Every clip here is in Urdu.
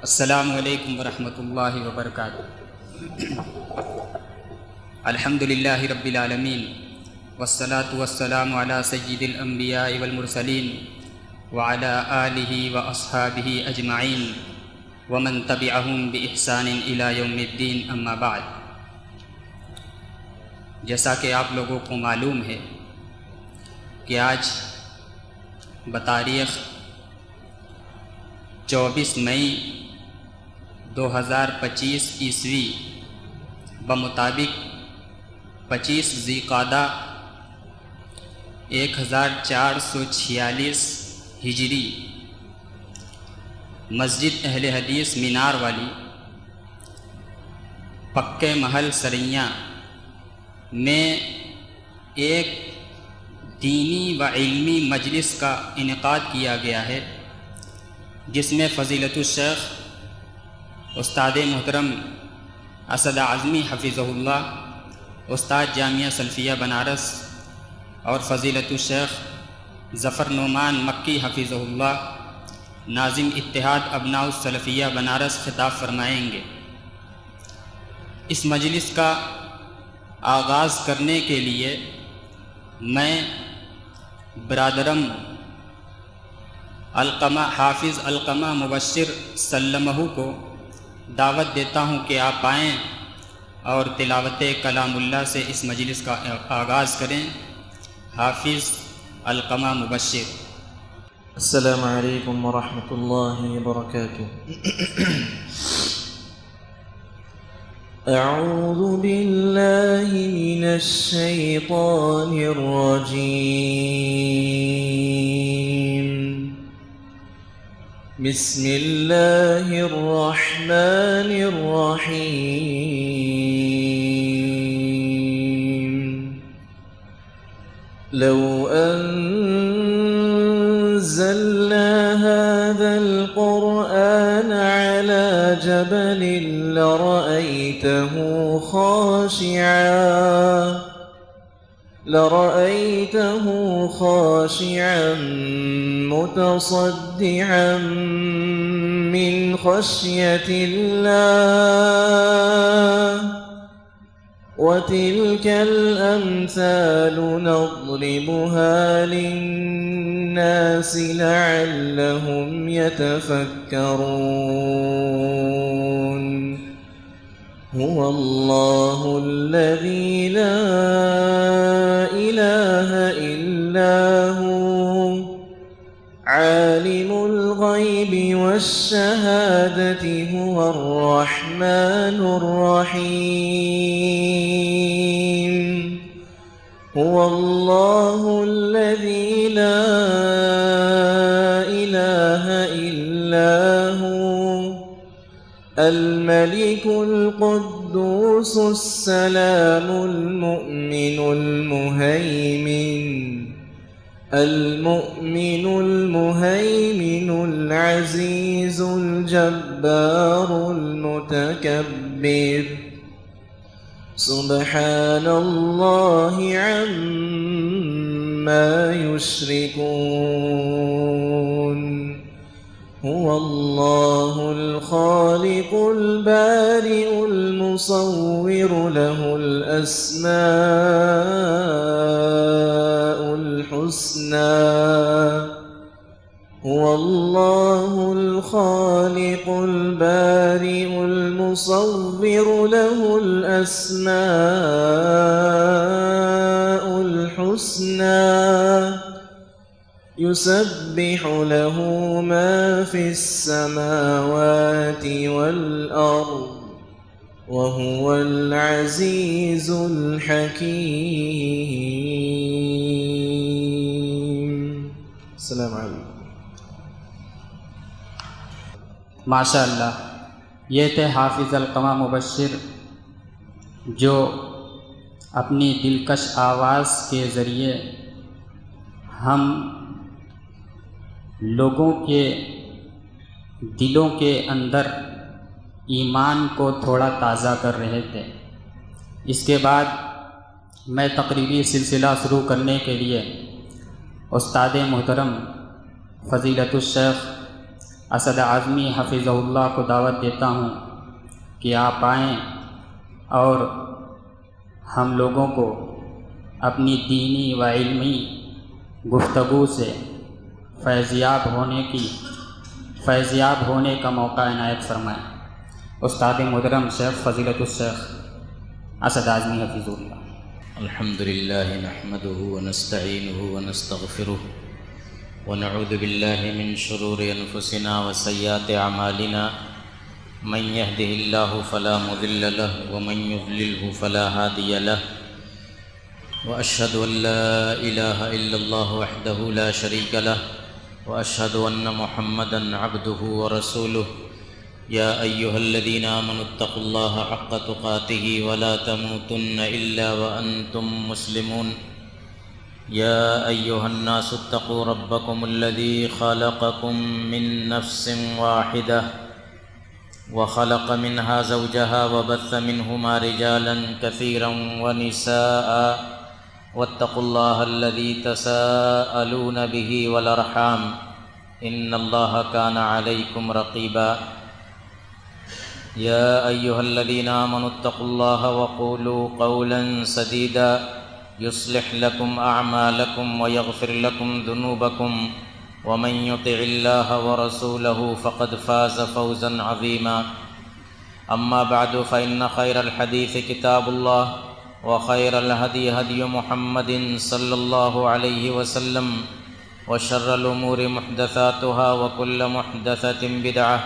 السلام علیکم ورحمۃ اللہ وبرکاتہ۔ الحمد للہ رب العالمین والصلاة والسلام علی سید الانبیاء والمرسلین وعلی آلہ واصحابہ اجمعین ومن تبعہم بإحسان الی یوم الدین، اما بعد۔ جیسا کہ آپ لوگوں کو معلوم ہے کہ آج بتاریخ 24 مئی 2025 عیسوی بمطابق 25 ذی القعدہ 1446 ہجری مسجد اہل حدیث مینار والی پکے محل سرینہ میں ایک دینی و علمی مجلس کا انعقاد کیا گیا ہے، جس میں فضیلت الشیخ استاد محترم اسد اعظمی حفظہ اللہ، استاد جامعہ سلفیہ بنارس، اور فضیلت الشیخ ظفر نعمان مکی حفظہ اللہ، ناظم اتحاد ابناء السلفیہ بنارس خطاب فرمائیں گے۔ اس مجلس کا آغاز کرنے کے لیے میں برادرم علقمہ حافظ علقمہ مبشر سلمہ کو دعوت دیتا ہوں کہ آپ آئیں اور تلاوت کلام اللہ سے اس مجلس کا آغاز کریں۔ حافظ علقمہ مبشر۔ السلام علیکم ورحمۃ اللہ وبرکاتہ۔ اعوذ باللہ من الشیطان الرجیم، بسم اللہ الرحمن الرحیم۔ لو انزلنا هذا القرآن على جبل لرأيته خاشعا متصدعا من خشية الله، وتلك الأمثال نضربها للناس لعلهم يتفكرون۔ هو الله الذي لا إله إلا هو، عالم الغيب والشهادة، هو الرحمن الرحيم۔ هو الله الذي لا إله إلا هو، الملك القدوس السلام المؤمن المهيمن العزيز الجبار المتكبر، سبحان الله عما يشركون۔ هو الله الخالق البارئ المصور، له الأسماء الحسنى۔ هو الله الخالق البارئ المصور، له الأسماء الحسنى، يسبح له ما في السماوات والأرض، وهو العزيز الحكيم۔ السلام علیکم۔ ماشاء اللہ، یہ تھے حافظ علقمہ مبشر، جو اپنی دلکش آواز کے ذریعے ہم لوگوں کے دلوں کے اندر ایمان کو تھوڑا تازہ کر رہے تھے۔ اس کے بعد میں تقریبی سلسلہ شروع کرنے کے لیے استاد محترم فضیلت الشیخ اسد اعظمی حفظہ اللہ کو دعوت دیتا ہوں کہ آپ آئیں اور ہم لوگوں کو اپنی دینی و علمی گفتگو سے فیضیاب ہونے کا موقع عنایت فرمائیں۔ استاد محترم شیخ فضیلت الشیخ اسد اعظمی حفظہ اللہ۔ الحمد لله نحمده ونستعينه ونستغفره ونعوذ بالله من شرور أنفسنا وسيئات أعمالنا من يهده الله فلا مضل له ومن يضلله فلا هادي له وأشهد أن لا إله إلا الله وحده لا شريك له وأشهد أن محمدا عبده ورسوله يا أيها الذين آمنوا اتقوا الله حق تقاته ولا تموتن إلا وأنتم مسلمون يا أيها الناس اتقوا ربكم الذي خلقكم من نفس واحدة وخلق منها زوجها وبث منهما رجالا كثيرا ونساء واتقوا الله الذي تساءلون به والأرحام إن الله كان عليكم رقيبا يا أيها الذين آمنوا اتقوا الله وقولوا قولا سديدا يصلح لكم أعمالكم ويغفر لكم ذنوبكم ومن يطع الله ورسوله فقد فاز فوزا عظيما أما بعد فإن خير الحديث كتاب الله وخير الهدي هدي محمد صلى الله عليه وسلم وشر الأمور محدثاتها وكل محدثة بدعة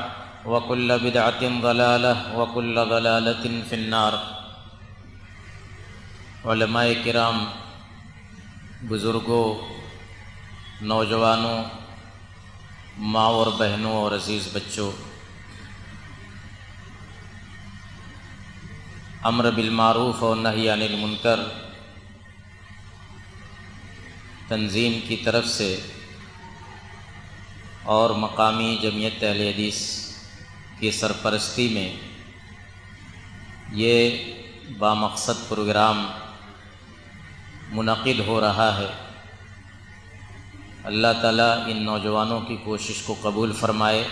وكل بدعة ضلالة وكل ضلالة في النار۔ علماء کرام، بزرگوں، نوجوانوں، ماں اور بہنوں اور عزیز بچوں، امر بالمعروف اور نہی عن المنکر تنظیم کی طرف سے اور مقامی جمعیت اہل حدیث کی سرپرستی میں یہ بامقصد پروگرام منعقد ہو رہا ہے۔ اللہ تعالیٰ ان نوجوانوں کی کوشش کو قبول فرمائے۔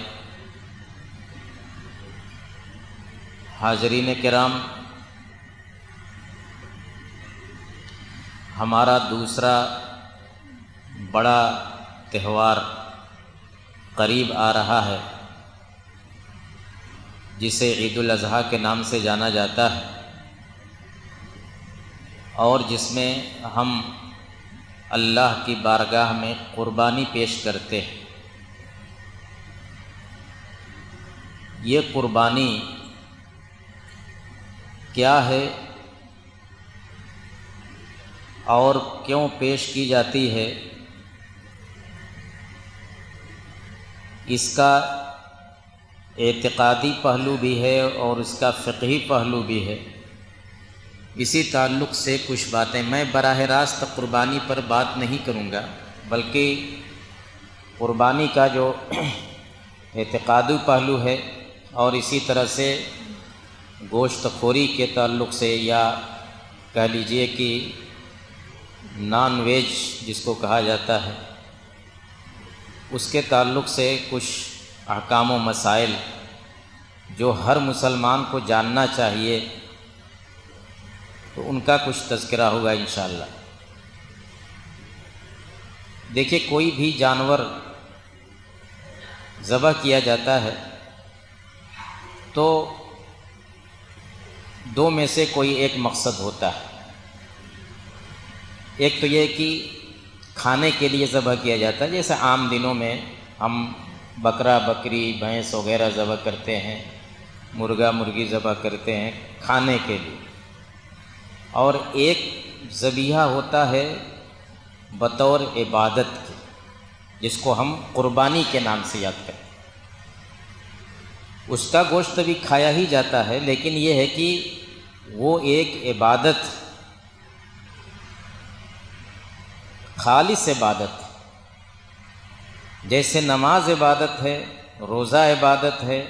حاضرین کرام، ہمارا دوسرا بڑا تہوار قریب آ رہا ہے، جسے عید الاضحیٰ کے نام سے جانا جاتا ہے، اور جس میں ہم اللہ کی بارگاہ میں قربانی پیش کرتے ہیں۔ یہ قربانی کیا ہے اور کیوں پیش کی جاتی ہے، اس کا اعتقادی پہلو بھی ہے اور اس کا فقہی پہلو بھی ہے۔ اسی تعلق سے کچھ باتیں میں براہ راست قربانی پر بات نہیں کروں گا، بلکہ قربانی کا جو اعتقادی پہلو ہے اور اسی طرح سے گوشت خوری کے تعلق سے، یا کہہ لیجئے کہ نان ویج جس کو کہا جاتا ہے، اس کے تعلق سے کچھ احکام و مسائل جو ہر مسلمان کو جاننا چاہیے، تو ان کا کچھ تذکرہ ہوگا انشاءاللہ۔ دیکھیے، کوئی بھی جانور ذبح کیا جاتا ہے تو دو میں سے کوئی ایک مقصد ہوتا ہے۔ ایک تو یہ کہ کھانے کے لیے ذبح کیا جاتا ہے، جیسے عام دنوں میں ہم بکرا، بکری، بھینس وغیرہ ذبح کرتے ہیں، مرغا، مرغی ذبح کرتے ہیں کھانے کے لیے۔ اور ایک ذبیحہ ہوتا ہے بطور عبادت کے، جس کو ہم قربانی کے نام سے یاد کرتے ہیں۔ اس کا گوشت بھی کھایا ہی جاتا ہے، لیکن یہ ہے کہ وہ ایک عبادت، خالص عبادت، جیسے نماز عبادت ہے، روزہ عبادت ہے،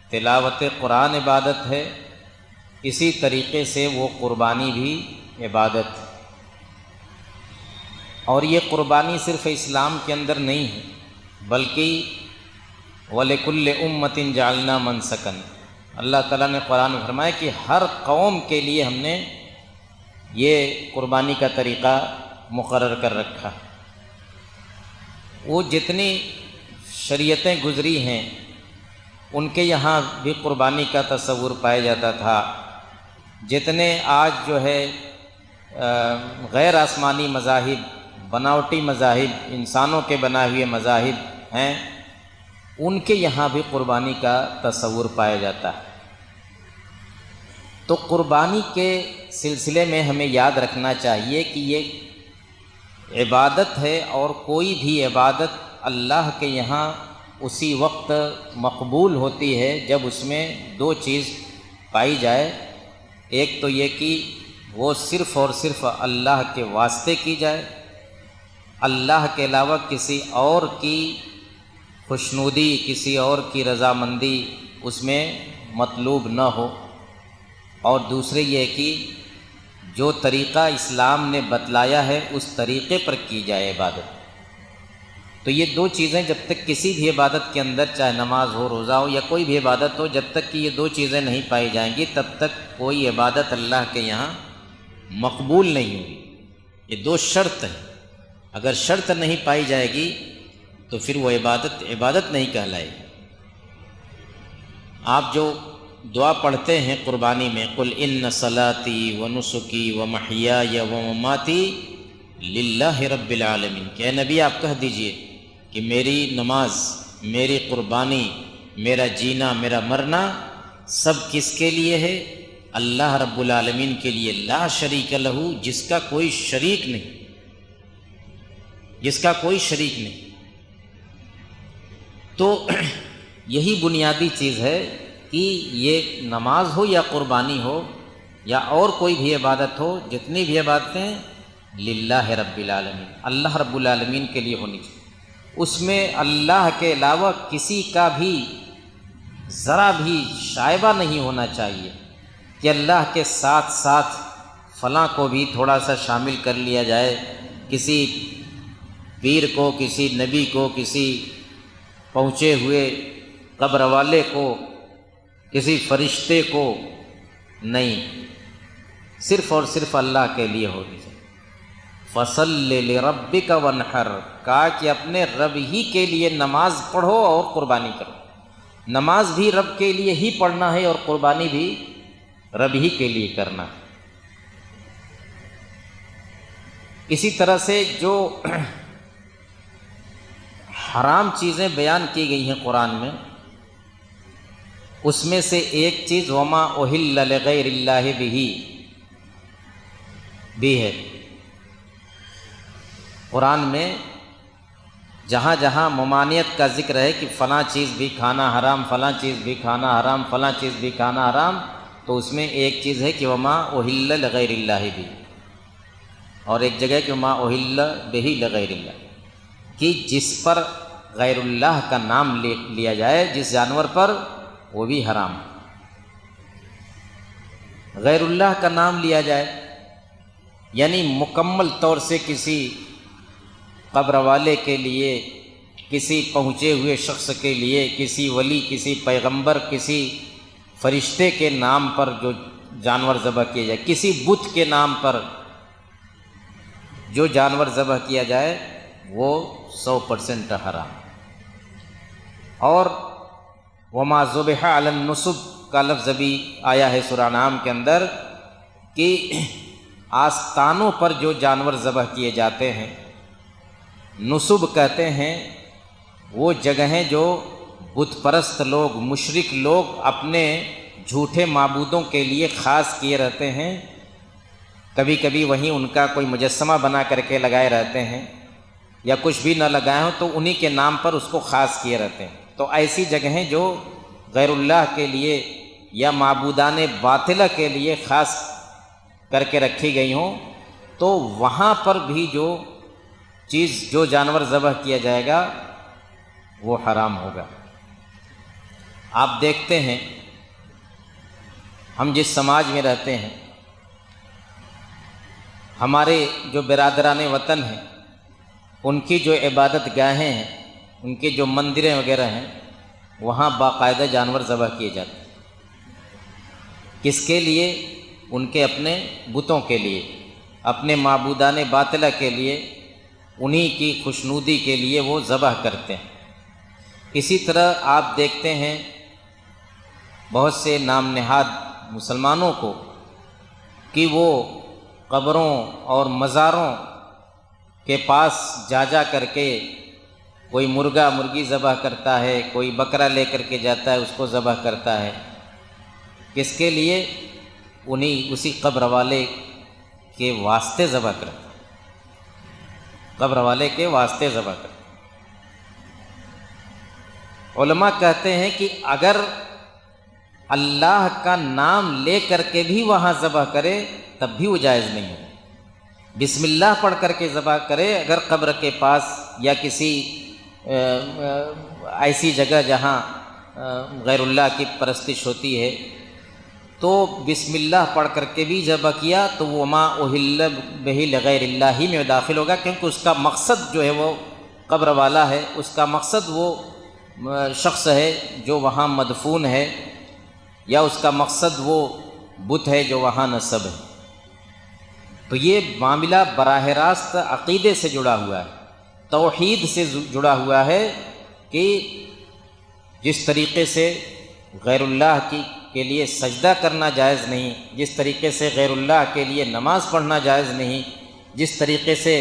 تلاوت قرآن عبادت ہے، اسی طریقے سے وہ قربانی بھی عبادت ہے۔ اور یہ قربانی صرف اسلام کے اندر نہیں ہے، بلکہ وَلِكُلِّ أُمَّةٍ جَعَلْنَا مَنْسَكًا، اللہ تعالیٰ نے قرآن میں فرمایا کہ ہر قوم کے لیے ہم نے یہ قربانی کا طریقہ مقرر کر رکھا۔ وہ جتنی شریعتیں گزری ہیں ان کے یہاں بھی قربانی کا تصور پایا جاتا تھا۔ جتنے آج جو ہے غیر آسمانی مذاہب، بناوٹی مذاہب، انسانوں کے بنائے ہوئے مذاہب ہیں، ان کے یہاں بھی قربانی کا تصور پایا جاتا ہے۔ تو قربانی کے سلسلے میں ہمیں یاد رکھنا چاہیے کہ یہ عبادت ہے، اور کوئی بھی عبادت اللہ کے یہاں اسی وقت مقبول ہوتی ہے جب اس میں دو چیز پائی جائے۔ ایک تو یہ کہ وہ صرف اور صرف اللہ کے واسطے کی جائے، اللہ کے علاوہ کسی اور کی خوشنودی، کسی اور کی رضامندی اس میں مطلوب نہ ہو، اور دوسرے یہ کہ جو طریقہ اسلام نے بتلایا ہے اس طریقے پر کی جائے عبادت۔ تو یہ دو چیزیں جب تک کسی بھی عبادت کے اندر، چاہے نماز ہو، روزہ ہو یا کوئی بھی عبادت ہو، جب تک کہ یہ دو چیزیں نہیں پائی جائیں گی تب تک کوئی عبادت اللہ کے یہاں مقبول نہیں ہوگی۔ یہ دو شرط ہیں، اگر شرط نہیں پائی جائے گی تو پھر وہ عبادت نہیں کہلائے گی۔ آپ جو دعا پڑھتے ہیں قربانی میں، قل ان صلاتی ونسکی ومحیای ومماتی للہ رب العالمین، کہ اے نبی آپ کہہ دیجئے کہ میری نماز، میری قربانی، میرا جینا، میرا مرنا سب کس کے لیے ہے؟ اللہ رب العالمین کے لیے، لا شریک لہ، جس کا کوئی شریک نہیں، جس کا کوئی شریک نہیں۔ تو یہی بنیادی چیز ہے کہ یہ نماز ہو یا قربانی ہو یا اور کوئی بھی عبادت ہو، جتنی بھی عبادتیں للہ رب العالمین، اللہ رب العالمین کے لیے ہونی چاہیے۔ اس میں اللہ کے علاوہ کسی کا بھی ذرا بھی شائبہ نہیں ہونا چاہیے کہ اللہ کے ساتھ ساتھ فلاں کو بھی تھوڑا سا شامل کر لیا جائے، کسی پیر کو، کسی نبی کو، کسی پہنچے ہوئے قبر والے کو، کسی فرشتے کو نہیں، صرف اور صرف اللہ کے لیے ہونی چاہیے۔ فَصَلِّ لِرَبِّكَ وَانْحَرْ، کہا کہ اپنے رب ہی کے لیے نماز پڑھو اور قربانی کرو۔ نماز بھی رب کے لیے ہی پڑھنا ہے اور قربانی بھی رب ہی کے لیے کرنا ہے۔ اسی طرح سے جو حرام چیزیں بیان کی گئی ہیں قرآن میں، اس میں سے ایک چیز وما اہل لغیر اللہ بہ بھی ہے۔ قرآن میں جہاں جہاں ممانعت کا ذکر ہے کہ فلاں چیز بھی کھانا حرام، فلاں چیز بھی کھانا حرام، فلاں چیز بھی کھانا حرام، تو اس میں ایک چیز ہے کہ وما اہل لغیر اللہ بہ، اور ایک جگہ کہ وما اہل بہ لغیر اللہ، کہ جس پر غیر اللہ کا نام لیا جائے، جس جانور پر، وہ بھی حرام۔ غیر اللہ کا نام لیا جائے یعنی مکمل طور سے کسی قبر والے کے لیے، کسی پہنچے ہوئے شخص کے لیے، کسی ولی، کسی پیغمبر، کسی فرشتے کے نام پر جو جانور ذبح کیا جائے، کسی بت کے نام پر جو جانور ذبح کیا جائے، وہ 100% حرام۔ اور وما ذبح علی النصب کا لفظ بھی آیا ہے سورہ انعام کے اندر کہ آستانوں پر جو جانور ذبح کیے جاتے ہیں، نصب کہتے ہیں وہ جگہیں جو بت پرست لوگ، مشرک لوگ اپنے جھوٹے معبودوں کے لیے خاص کیے رہتے ہیں، کبھی کبھی وہیں ان کا کوئی مجسمہ بنا کر کے لگائے رہتے ہیں، یا کچھ بھی نہ لگائے ہوں تو انہی کے نام پر اس کو خاص کیے رہتے ہیں۔ تو ایسی جگہیں جو غیر اللہ کے لیے یا معبودان باطلہ کے لیے خاص کر کے رکھی گئی ہوں، تو وہاں پر بھی جو چیز، جو جانور ذبح کیا جائے گا وہ حرام ہوگا۔ آپ دیکھتے ہیں ہم جس سماج میں رہتے ہیں، ہمارے جو برادران وطن ہیں، ان کی جو عبادت گاہیں ہیں، ان کے جو مندریں وغیرہ ہیں، وہاں باقاعدہ جانور ذبح کیے جاتے ہیں۔ کس کے لیے؟ ان کے اپنے بتوں کے لیے، اپنے معبودان باطلہ کے لیے، انہی کی خوشنودی کے لیے وہ ذبح کرتے ہیں۔ اسی طرح آپ دیکھتے ہیں بہت سے نام نہاد مسلمانوں کو کہ وہ قبروں اور مزاروں کے پاس جا کر کے کوئی مرغا مرغی ذبح کرتا ہے، کوئی بکرا لے کر کے جاتا ہے، اس کو ذبح کرتا ہے۔ کس کے لیے؟ اسی قبر والے کے واسطے ذبح کرتا ہے، قبر والے کے واسطے ذبح کرتا ہے۔ علماء کہتے ہیں کہ اگر اللہ کا نام لے کر کے بھی وہاں ذبح کرے تب بھی وہ جائز نہیں ہے۔ بسم اللہ پڑھ کر کے ذبح کرے اگر قبر کے پاس یا کسی ایسی جگہ جہاں غیر اللہ کی پرستش ہوتی ہے تو بسم اللہ پڑھ کر کے بھی ذبح کیا تو وہ ما اہل بہ لغیر اللہ ہی میں داخل ہوگا، کیونکہ اس کا مقصد جو ہے وہ قبر والا ہے، اس کا مقصد وہ شخص ہے جو وہاں مدفون ہے، یا اس کا مقصد وہ بت ہے جو وہاں نصب ہے۔ تو یہ معاملہ براہ راست عقیدے سے جڑا ہوا ہے، توحید سے جڑا ہوا ہے کہ جس طریقے سے غیر اللہ کے لیے سجدہ کرنا جائز نہیں، جس طریقے سے غیر اللہ کے لیے نماز پڑھنا جائز نہیں، جس طریقے سے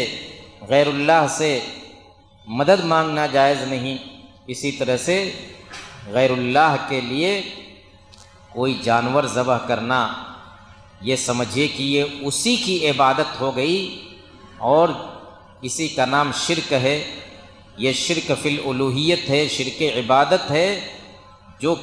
غیر اللہ سے مدد مانگنا جائز نہیں، اسی طرح سے غیر اللہ کے لیے کوئی جانور ذبح کرنا یہ سمجھیے کہ یہ اسی کی عبادت ہو گئی، اور اسی کا نام شرک ہے۔ یہ شرک فی الالوہیت ہے، شرک عبادت ہے، جو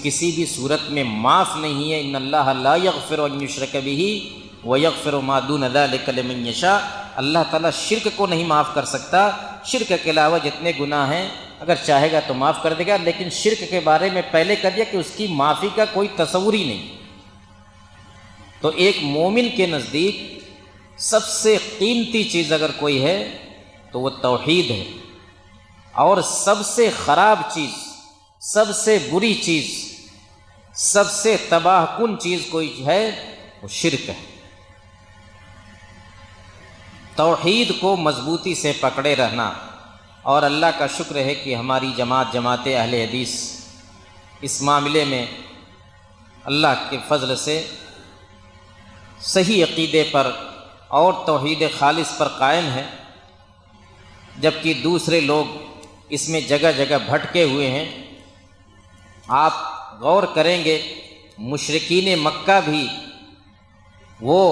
کسی بھی صورت میں معاف نہیں ہے۔ ان اللہ لا یغفر ان یشرک بہ ویغفر ما دون ذلک لمن یشاء۔ اللہ تعالیٰ شرک کو نہیں معاف کر سکتا، شرک کے علاوہ جتنے گناہ ہیں اگر چاہے گا تو معاف کر دے گا، لیکن شرک کے بارے میں پہلے کر دیا کہ اس کی معافی کا کوئی تصور ہی نہیں۔ تو ایک مومن کے نزدیک سب سے قیمتی چیز اگر کوئی ہے تو وہ توحید ہے، اور سب سے خراب چیز، سب سے بری چیز، سب سے تباہ کن چیز کوئی ہے وہ شرک ہے۔ توحید کو مضبوطی سے پکڑے رہنا، اور اللہ کا شکر ہے کہ ہماری جماعت اہل حدیث اس معاملے میں اللہ کے فضل سے صحیح عقیدے پر اور توحید خالص پر قائم ہے، جبکہ دوسرے لوگ اس میں جگہ جگہ بھٹکے ہوئے ہیں۔ آپ غور کریں گے مشرکین مکہ بھی وہ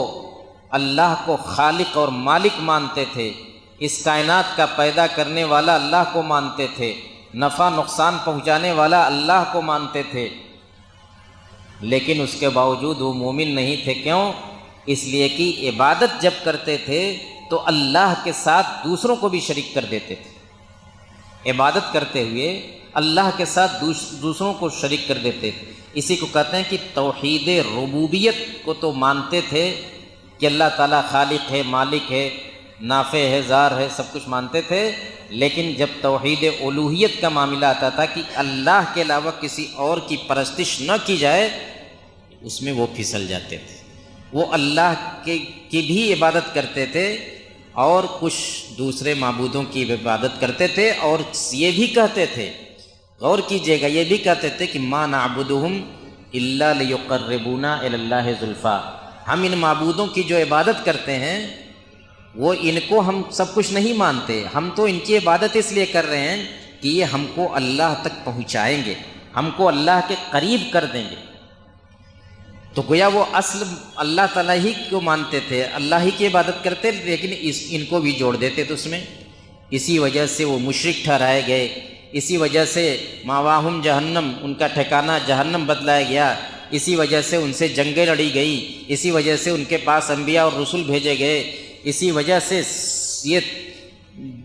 اللہ کو خالق اور مالک مانتے تھے، اس کائنات کا پیدا کرنے والا اللہ کو مانتے تھے، نفع نقصان پہنچانے والا اللہ کو مانتے تھے، لیکن اس کے باوجود وہ مومن نہیں تھے۔ کیوں؟ اس لیے کہ عبادت جب کرتے تھے تو اللہ کے ساتھ دوسروں کو بھی شریک کر دیتے تھے، عبادت کرتے ہوئے اللہ کے ساتھ دوسروں کو شریک کر دیتے تھے۔ اسی کو کہتے ہیں کہ توحید ربوبیت کو تو مانتے تھے کہ اللہ تعالیٰ خالق ہے، مالک ہے، نافع ہے، ضار ہے، سب کچھ مانتے تھے، لیکن جب توحید الوہیت کا معاملہ آتا تھا کہ اللہ کے علاوہ کسی اور کی پرستش نہ کی جائے، اس میں وہ پھسل جاتے تھے۔ وہ اللہ کی بھی عبادت کرتے تھے اور کچھ دوسرے معبودوں کی عبادت کرتے تھے، اور یہ بھی کہتے تھے، غور کیجئے گا، یہ بھی کہتے تھے کہ ما نعبدہم الا لیقربونا الی اللہ زلفیٰ، ہم ان معبودوں کی جو عبادت کرتے ہیں وہ ان کو ہم سب کچھ نہیں مانتے، ہم تو ان کی عبادت اس لیے کر رہے ہیں کہ یہ ہم کو اللہ تک پہنچائیں گے، ہم کو اللہ کے قریب کر دیں گے۔ تو گویا وہ اصل اللہ تعالیٰ ہی کو مانتے تھے، اللہ ہی کی عبادت کرتے، لیکن ان کو بھی جوڑ دیتے تھے اس میں۔ اسی وجہ سے وہ مشرک ٹھہرائے گئے، اسی وجہ سے ماواہم جہنم، ان کا ٹھکانہ جہنم بدلایا گیا، اسی وجہ سے ان سے جنگیں لڑی گئی، اسی وجہ سے ان کے پاس انبیاء اور رسول بھیجے گئے، اسی وجہ سے یہ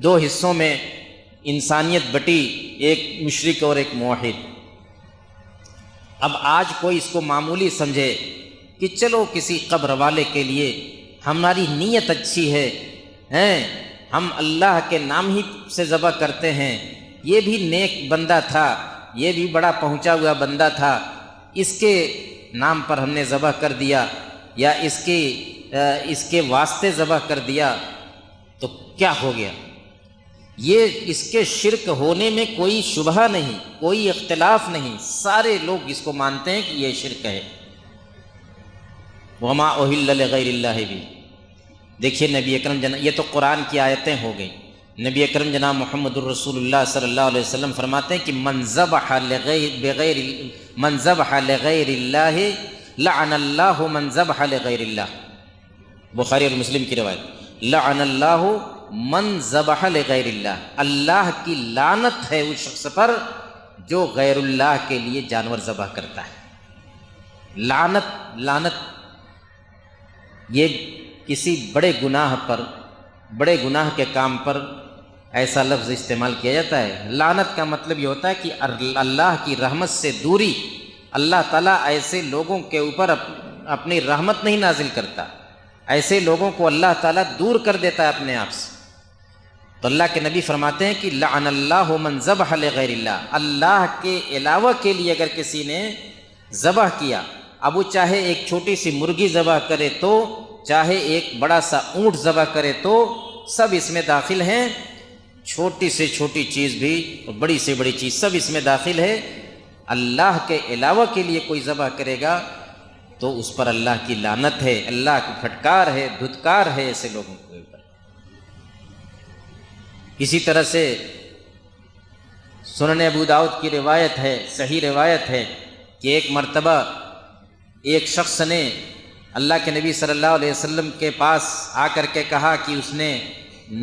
دو حصوں میں انسانیت بٹی، ایک مشرک اور ایک موحد۔ اب آج کوئی اس کو معمولی سمجھے کہ چلو کسی قبر والے کے لیے ہماری نیت اچھی ہے، ہم اللہ کے نام ہی سے ذبح کرتے ہیں، یہ بھی نیک بندہ تھا، یہ بھی بڑا پہنچا ہوا بندہ تھا، اس کے نام پر ہم نے ذبح کر دیا یا اس کے واسطے ذبح کر دیا تو کیا ہو گیا؟ یہ اس کے شرک ہونے میں کوئی شبہ نہیں، کوئی اختلاف نہیں، سارے لوگ اس کو مانتے ہیں کہ یہ شرک ہے۔ وما اہل لغیر اللہ بھی، دیکھیے نبی اکرم جناب، یہ تو قرآن کی آیتیں ہو گئیں، نبی اکرم جناب محمد الرسول اللہ صلی اللہ علیہ وسلم فرماتے ہیں کہ من ذبح لغیر اللہ لعن اللہ من ذبح لغیر اللہ، بخاری اور مسلم کی روایت، لعن اللہ من ذبح لغیر اللہ، اللہ کی لعنت ہے اس شخص پر جو غیر اللہ کے لیے جانور ذبح کرتا ہے۔ لعنت یہ کسی بڑے گناہ پر، بڑے گناہ کے کام پر ایسا لفظ استعمال کیا جاتا ہے۔ لعنت کا مطلب یہ ہوتا ہے کہ اللہ کی رحمت سے دوری، اللہ تعالیٰ ایسے لوگوں کے اوپر اپنی رحمت نہیں نازل کرتا، ایسے لوگوں کو اللہ تعالیٰ دور کر دیتا ہے اپنے آپ سے۔ تو اللہ کے نبی فرماتے ہیں کہ لعن اللہ من ذبح لغیر اللہ، اللہ کے علاوہ کے لیے اگر کسی نے ذبح کیا، اب وہ چاہے ایک چھوٹی سی مرغی ذبح کرے تو، چاہے ایک بڑا سا اونٹ ذبح کرے تو، سب اس میں داخل ہیں، چھوٹی سے چھوٹی چیز بھی اور بڑی سے بڑی چیز سب اس میں داخل ہے۔ اللہ کے علاوہ کے لیے کوئی ذبح کرے گا تو اس پر اللہ کی لعنت ہے، اللہ کی پھٹکار ہے، دھتکار ہے ایسے لوگوں کے اوپر۔ اسی طرح سے سنن ابو داؤد کی روایت ہے، صحیح روایت ہے کہ ایک مرتبہ ایک شخص نے اللہ کے نبی صلی اللہ علیہ وسلم کے پاس آ کر کے کہا کہ اس نے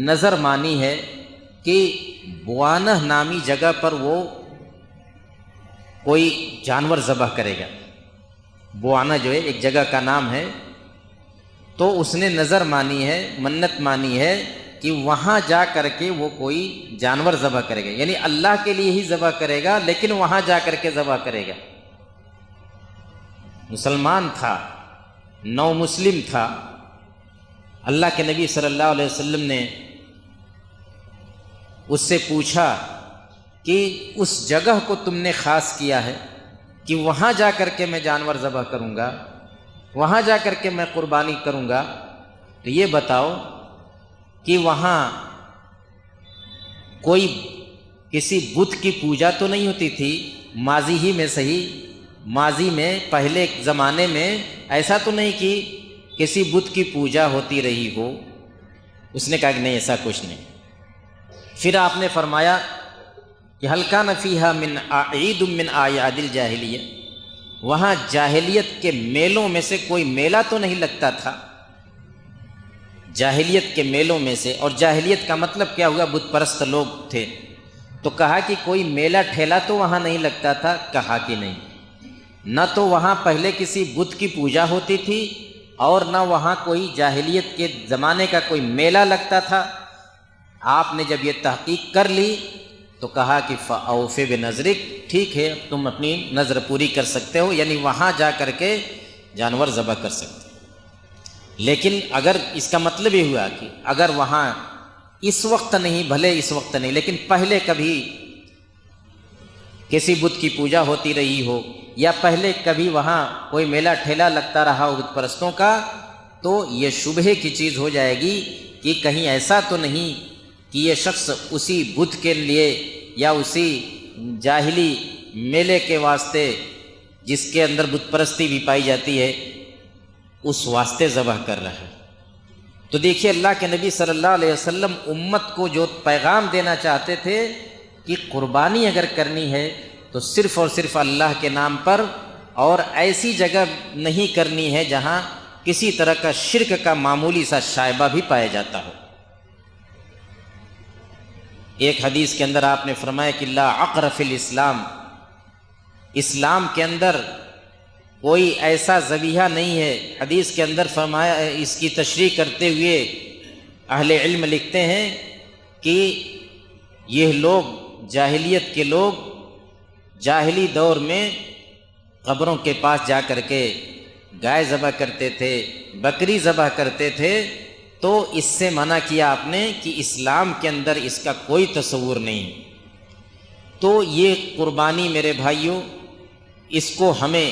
نظر مانی ہے کہ بوانہ نامی جگہ پر وہ کوئی جانور ذبح کرے گا۔ بوانہ جو ہے ایک جگہ کا نام ہے، تو اس نے نظر مانی ہے، منت مانی ہے کہ وہاں جا کر کے وہ کوئی جانور ذبح کرے گا، یعنی اللہ کے لیے ہی ذبح کرے گا لیکن وہاں جا کر کے ذبح کرے گا۔ مسلمان تھا، نو مسلم تھا، اللہ کے نبی صلی اللہ علیہ وسلم نے اس سے پوچھا کہ اس جگہ کو تم نے خاص کیا ہے کہ وہاں جا کر کے میں جانور ذبح کروں گا، وہاں جا کر کے میں قربانی کروں گا، تو یہ بتاؤ کہ وہاں کوئی کسی بت کی پوجا تو نہیں ہوتی تھی؟ ماضی ہی میں صحیح، ماضی میں پہلے زمانے میں ایسا تو نہیں کہ کسی بت کی پوجا ہوتی رہی ہو؟ اس نے کہا کہ نہیں، ایسا کچھ نہیں۔ پھر آپ نے فرمایا کہ هل كان فيها من عید من اعیاد الجاہلیہ، وہاں جاہلیت کے میلوں میں سے کوئی میلہ تو نہیں لگتا تھا؟ جاہلیت کے میلوں میں سے، اور جاہلیت کا مطلب کیا ہوا؟ بت پرست لوگ تھے، تو کہا کہ کوئی میلہ ٹھیلا تو وہاں نہیں لگتا تھا؟ کہا کہ نہیں، نہ تو وہاں پہلے کسی بت کی پوجا ہوتی تھی اور نہ وہاں کوئی جاہلیت کے زمانے کا کوئی میلہ لگتا تھا۔ آپ نے جب یہ تحقیق کر لی تو کہا کہ فَأَوْفِ بِنَذْرِكَ، ٹھیک ہے تم اپنی نظر پوری کر سکتے ہو، یعنی وہاں جا کر کے جانور ذبح کر سکتے ہو۔ لیکن اگر اس کا مطلب یہ ہوا کہ اگر وہاں اس وقت نہیں، بھلے اس وقت نہیں لیکن پہلے کبھی کسی بت کی پوجا ہوتی رہی ہو یا پہلے کبھی وہاں کوئی میلہ ٹھیلا لگتا رہا ہو بت پرستوں کا، تو یہ شبہے کی چیز ہو جائے گی کہ کہیں ایسا تو نہیں کہ یہ شخص اسی بت کے لیے یا اسی جاہلی میلے کے واسطے جس کے اندر بت پرستی بھی پائی جاتی ہے اس واسطے ذبح کر رہا ہے۔ تو دیکھیے اللہ کے نبی صلی اللہ علیہ وسلم امت کو جو پیغام دینا چاہتے تھے کہ قربانی اگر کرنی ہے تو صرف اور صرف اللہ کے نام پر، اور ایسی جگہ نہیں کرنی ہے جہاں کسی طرح کا شرک کا معمولی سا شائبہ بھی پایا جاتا ہو۔ ایک حدیث کے اندر آپ نے فرمایا کہ لا عقر فی الاسلام، اسلام کے اندر کوئی ایسا ذبیحہ نہیں ہے۔ حدیث کے اندر فرمایا، اس کی تشریح کرتے ہوئے اہل علم لکھتے ہیں کہ یہ لوگ، جاہلیت کے لوگ جاہلی دور میں قبروں کے پاس جا کر کے گائے ذبح کرتے تھے، بکری ذبح کرتے تھے، تو اس سے منع کیا آپ نے کہ اسلام کے اندر اس کا کوئی تصور نہیں۔ تو یہ قربانی میرے بھائیوں، اس کو ہمیں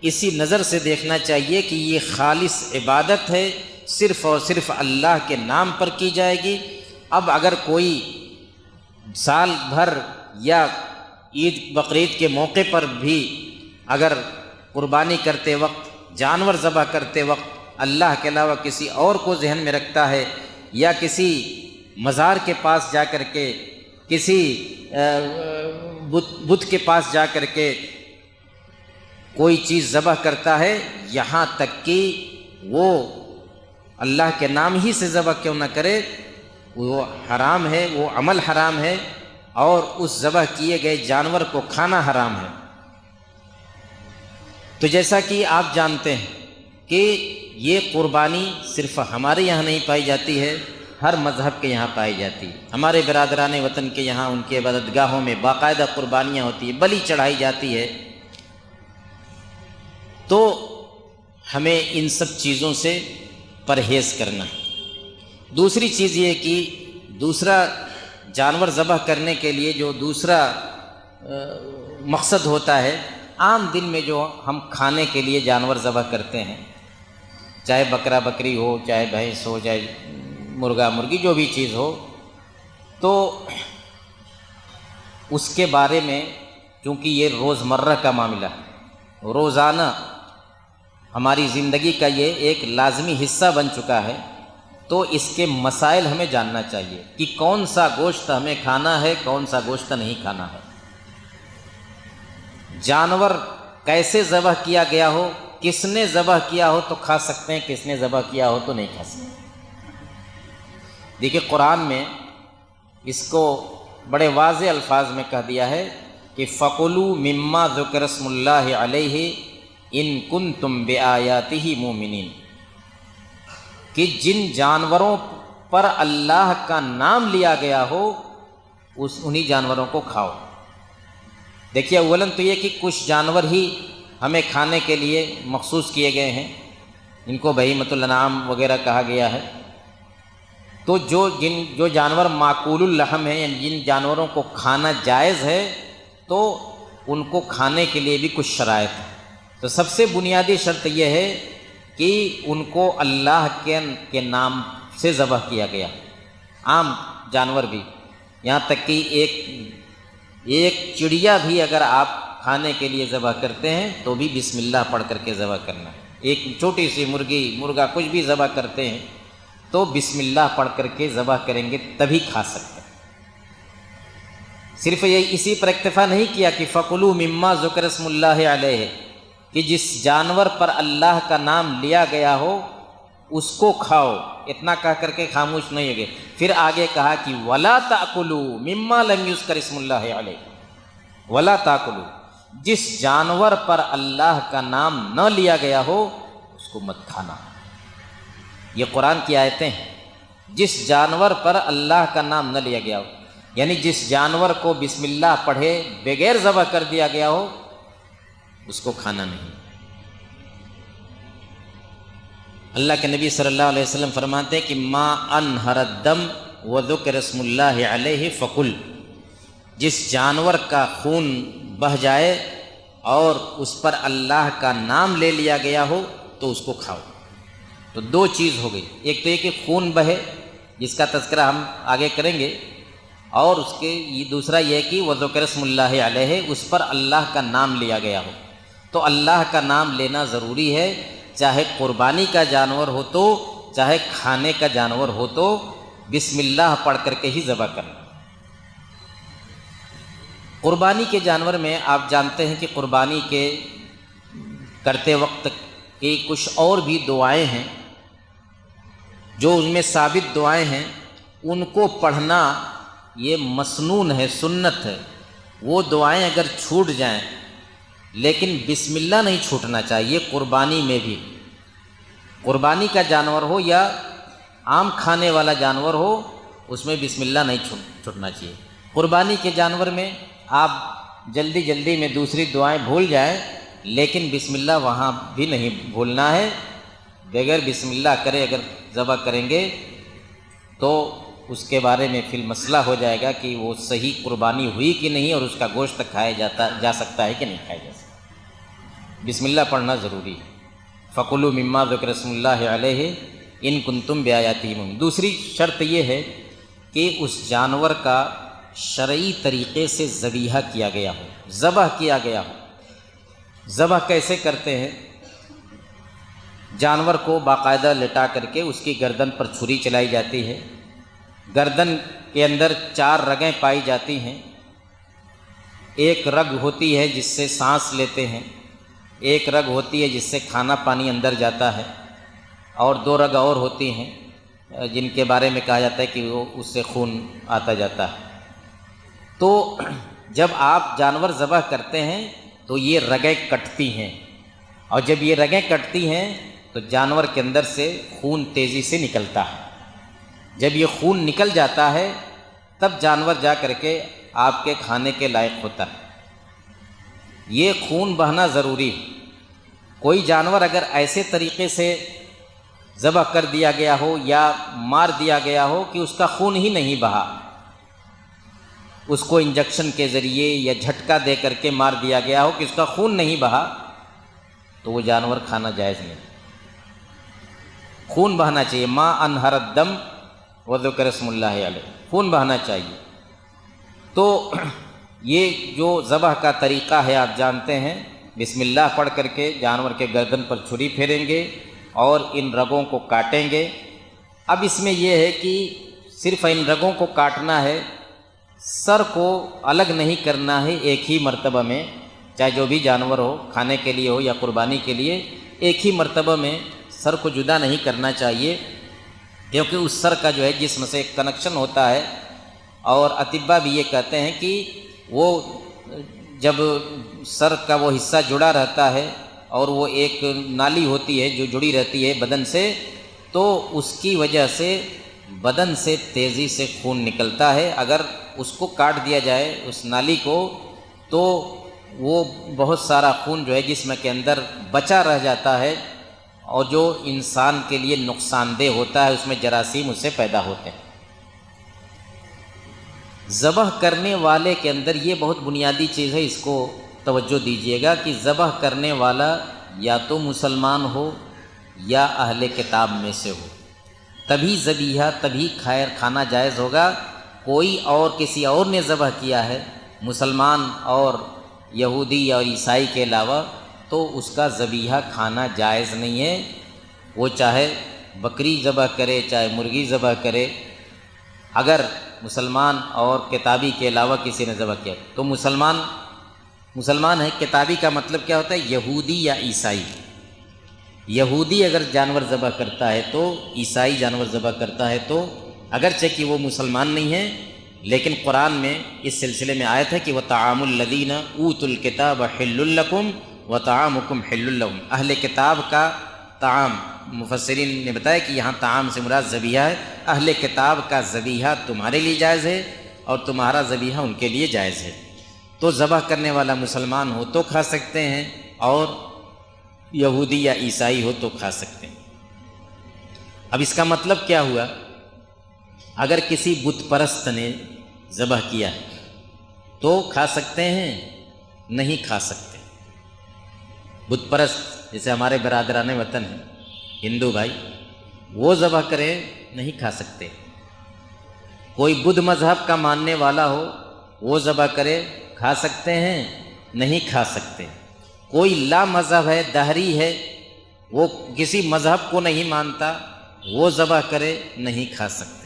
اسی نظر سے دیکھنا چاہیے کہ یہ خالص عبادت ہے، صرف اور صرف اللہ کے نام پر کی جائے گی۔ اب اگر کوئی سال بھر یا عید بقرعید کے موقع پر بھی اگر قربانی کرتے وقت، جانور ذبح کرتے وقت اللہ کے علاوہ کسی اور کو ذہن میں رکھتا ہے، یا کسی مزار کے پاس جا کر کے، کسی بت کے پاس جا کر کے کوئی چیز ذبح کرتا ہے، یہاں تک کہ وہ اللہ کے نام ہی سے ذبح کیوں نہ کرے، وہ حرام ہے، وہ عمل حرام ہے، اور اس ذبح کیے گئے جانور کو کھانا حرام ہے۔ تو جیسا کہ آپ جانتے ہیں کہ یہ قربانی صرف ہمارے یہاں نہیں پائی جاتی ہے، ہر مذہب کے یہاں پائی جاتی ہے۔ ہمارے برادران وطن کے یہاں ان کے عبادت گاہوں میں باقاعدہ قربانیاں ہوتی ہیں، بلی چڑھائی جاتی ہے۔ تو ہمیں ان سب چیزوں سے پرہیز کرنا ہے۔ دوسری چیز یہ کہ دوسرا جانور ذبح کرنے کے لیے جو دوسرا مقصد ہوتا ہے، عام دن میں جو ہم کھانے کے لیے جانور ذبح کرتے ہیں، چاہے بکرا بکری ہو، چاہے بھینس ہو، چاہے مرغا مرغی، جو بھی چیز ہو، تو اس کے بارے میں چونکہ یہ روزمرہ کا معاملہ ہے، روزانہ ہماری زندگی کا یہ ایک لازمی حصہ بن چکا ہے، تو اس کے مسائل ہمیں جاننا چاہیے کہ کون سا گوشت ہمیں کھانا ہے، کون سا گوشت نہیں کھانا ہے، جانور کیسے ذبح کیا گیا ہو، کس نے ذبح کیا ہو تو کھا سکتے ہیں، کس نے ذبح کیا ہو تو نہیں کھا سکتے۔ دیکھیے قرآن میں اس کو بڑے واضح الفاظ میں کہہ دیا ہے کہ فَقُلُوا مِمَّا ذُكِرَ اسْمُ اللَّهِ عَلَيْهِ إِن كُنتُم بِآيَاتِهِ مُؤْمِنِينَ، کہ جن جانوروں پر اللہ کا نام لیا گیا ہو انہی جانوروں کو کھاؤ۔ دیکھیے اولاً تو یہ کہ کچھ جانور ہی ہمیں کھانے کے لیے مخصوص کیے گئے ہیں، ان کو بہیمۃ الانعام وغیرہ کہا گیا ہے۔ تو جو جانور معقول اللحم ہیں، یعنی جن جانوروں کو کھانا جائز ہے، تو ان کو کھانے کے لیے بھی کچھ شرائط ہیں۔ تو سب سے بنیادی شرط یہ ہے کہ ان کو اللہ کے نام سے ذبح کیا گیا، عام جانور بھی، یہاں تک کہ ایک چڑیا بھی اگر آپ کھانے کے لیے ذبح کرتے ہیں تو بھی بسم اللہ پڑھ کر کے ذبح کرنا ہے۔ ایک چھوٹی سی مرغی مرغا کچھ بھی ذبح کرتے ہیں تو بسم اللہ پڑھ کر کے ذبح کریں گے تبھی کھا سکتے ہیں۔ صرف یہ اسی پر اکتفا نہیں کیا کہ فَقُلُوا مِمَّا ذُكِرَ اسْمُ اللَّهِ عَلَيْهِ، کہ جس جانور پر اللہ کا نام لیا گیا ہو اس کو کھاؤ، اتنا کہہ کر کے خاموش نہیں ہوگے۔ پھر آگے کہا کہ وَلَا تَأْكُلُوا مِمَّا لَمْ يُذْكَرِ اسْمُ اللَّهِ عَلَيْهِ، وَلَا تَأْكُلُوا، جس جانور پر اللہ کا نام نہ لیا گیا ہو اس کو مت کھانا۔ یہ قرآن کی آیتیں ہیں، جس جانور پر اللہ کا نام نہ لیا گیا ہو، یعنی جس جانور کو بسم اللہ پڑھے بغیر ذبح کر دیا گیا ہو اس کو کھانا نہیں۔ اللہ کے نبی صلی اللہ علیہ وسلم فرماتے ہیں کہ ما انہر الدم وذکر اسم اللہ علیہ فکل، جس جانور کا خون بہہ جائے اور اس پر اللہ کا نام لے لیا گیا ہو تو اس کو کھاؤ۔ تو دو چیز ہو گئی، ایک تو یہ کہ خون بہے جس کا تذکرہ ہم آگے کریں گے، اور اس کے دوسرا یہ کہ وذکر اسم اللہ علیہ، اس پر اللہ کا نام لیا گیا ہو۔ تو اللہ کا نام لینا ضروری ہے، چاہے قربانی کا جانور ہو تو چاہے کھانے کا جانور ہو تو بسم اللہ پڑھ کر کے ہی ذبح کرنا۔ قربانی کے جانور میں آپ جانتے ہیں کہ قربانی کے کرتے وقت کی کچھ اور بھی دعائیں ہیں، جو ان میں ثابت دعائیں ہیں ان کو پڑھنا یہ مسنون ہے، سنت ہے۔ وہ دعائیں اگر چھوٹ جائیں، لیکن بسم اللہ نہیں چھوٹنا چاہیے۔ قربانی میں بھی، قربانی کا جانور ہو یا عام کھانے والا جانور ہو، اس میں بسم اللہ نہیں چھوٹنا چاہیے۔ قربانی کے جانور میں آپ جلدی میں دوسری دعائیں بھول جائیں، لیکن بسم اللہ وہاں بھی نہیں بھولنا ہے۔ بغیر بسم اللہ کرے اگر ذبح کریں گے تو اس کے بارے میں فی المسئلہ ہو جائے گا کہ وہ صحیح قربانی ہوئی کہ نہیں اور اس کا گوشت کھایا جا سکتا ہے کہ نہیں کھایا جا سکتا۔ بسم اللہ پڑھنا ضروری ہے۔ فَكُلُوا مِمَّا ذُكِرَ اسْمُ اللَّهِ عَلَيْهِ إِن كُنتُم بِآيَاتِهِ مُؤْمِنِينَ۔ دوسری شرط یہ ہے کہ اس جانور کا شرعی طریقے سے ذبیحہ کیا گیا ہو، ذبح کیا گیا ہو۔ ذبح کیسے کرتے ہیں؟ جانور کو باقاعدہ لٹا کر کے اس کی گردن پر چھری چلائی جاتی ہے، گردن کے اندر 4 رگیں پائی جاتی ہیں، ایک رگ ہوتی ہے جس سے سانس لیتے ہیں، ایک رگ ہوتی ہے جس سے کھانا پانی اندر جاتا ہے، اور 2 رگ اور ہوتی ہیں جن کے بارے میں کہا جاتا ہے کہ وہ اس سے خون آتا جاتا ہے۔ تو جب آپ جانور ذبح کرتے ہیں تو یہ رگیں کٹتی ہیں، اور جب یہ رگیں کٹتی ہیں تو جانور کے اندر سے خون تیزی سے نکلتا ہے۔ جب یہ خون نکل جاتا ہے تب جانور جا کر کے آپ کے کھانے کے لائق ہوتا ہے۔ یہ خون بہنا ضروری ہے۔ کوئی جانور اگر ایسے طریقے سے ذبح کر دیا گیا ہو یا مار دیا گیا ہو کہ اس کا خون ہی نہیں بہا، اس کو انجیکشن کے ذریعے یا جھٹکا دے کر کے مار دیا گیا ہو کہ اس کا خون نہیں بہا، تو وہ جانور کھانا جائز نہیں۔ خون بہنا چاہیے، ما انہر الدم وذکر اسم اللہ علیہ، خون بہنا چاہیے۔ تو یہ جو ذبح کا طریقہ ہے آپ جانتے ہیں، بسم اللہ پڑھ کر کے جانور کے گردن پر چھری پھیریں گے اور ان رگوں کو کاٹیں گے۔ اب اس میں یہ ہے کہ صرف ان رگوں کو کاٹنا ہے، سر کو الگ نہیں کرنا ہے ایک ہی مرتبہ میں، چاہے جو بھی جانور ہو، کھانے کے لیے ہو یا قربانی کے لیے، ایک ہی مرتبہ میں سر کو جدا نہیں کرنا چاہیے، کیونکہ اس سر کا جو ہے جسم سے ایک کنیکشن ہوتا ہے، اور اطباء بھی یہ کہتے ہیں کہ وہ جب سر کا وہ حصہ جڑا رہتا ہے اور وہ ایک نالی ہوتی ہے جو جڑی رہتی ہے بدن سے، تو اس کی وجہ سے بدن سے تیزی سے خون نکلتا ہے۔ اگر اس کو کاٹ دیا جائے اس نالی کو تو وہ بہت سارا خون جو ہے جسم کے اندر بچا رہ جاتا ہے، اور جو انسان کے لیے نقصان دہ ہوتا ہے، اس میں جراثیم اس سے پیدا ہوتے ہیں۔ ذبح کرنے والے کے اندر یہ بہت بنیادی چیز ہے، اس کو توجہ دیجیے گا کہ ذبح کرنے والا یا تو مسلمان ہو یا اہل کتاب میں سے ہو، تبھی ذبیحہ، تبھی کھانا جائز ہوگا۔ کوئی اور کسی اور نے ذبح کیا ہے مسلمان اور یہودی اور عیسائی کے علاوہ، تو اس کا ذبیحہ کھانا جائز نہیں ہے۔ وہ چاہے بکری ذبح کرے، چاہے مرغی ذبح کرے، اگر مسلمان اور کتابی کے علاوہ کسی نے ذبح کیا تو مسلمان ہے۔ کتابی کا مطلب کیا ہوتا ہے؟ یہودی یا عیسائی۔ یہودی اگر جانور ذبح کرتا ہے تو، عیسائی جانور ذبح کرتا ہے تو، اگرچہ کہ وہ مسلمان نہیں ہے، لیکن قرآن میں اس سلسلے میں آیت ہے کہ وَطَعَامُ الَّذِينَ أُوتُوا الْكِتَابَ حِلٌّ لَكُمْ وَطَعَامُكُمْ حِلٌّ لَهُمْ۔ اہل کتاب کا طعام، مفسرین نے بتایا کہ یہاں طعام سے مراد ذبیحہ ہے۔ اہل کتاب کا ذبیحہ تمہارے لیے جائز ہے اور تمہارا ذبیحہ ان کے لیے جائز ہے۔ تو ذبح کرنے والا مسلمان ہو تو کھا سکتے ہیں، اور یہودی یا عیسائی ہو تو کھا سکتے ہیں۔ اب اس کا مطلب کیا ہوا؟ اگر کسی بت پرست نے ذبح کیا ہے تو کھا سکتے ہیں؟ نہیں کھا سکتے۔ بت پرست جیسے ہمارے برادران وطن ہیں ہندو بھائی، وہ ذبح کرے، نہیں کھا سکتے۔ کوئی بدھ مذہب کا ماننے والا ہو، وہ ذبح کرے، کھا سکتے ہیں؟ نہیں کھا سکتے۔ کوئی لا مذہب ہے، دہری ہے، وہ کسی مذہب کو نہیں مانتا، وہ ذبح کرے، نہیں کھا سکتے۔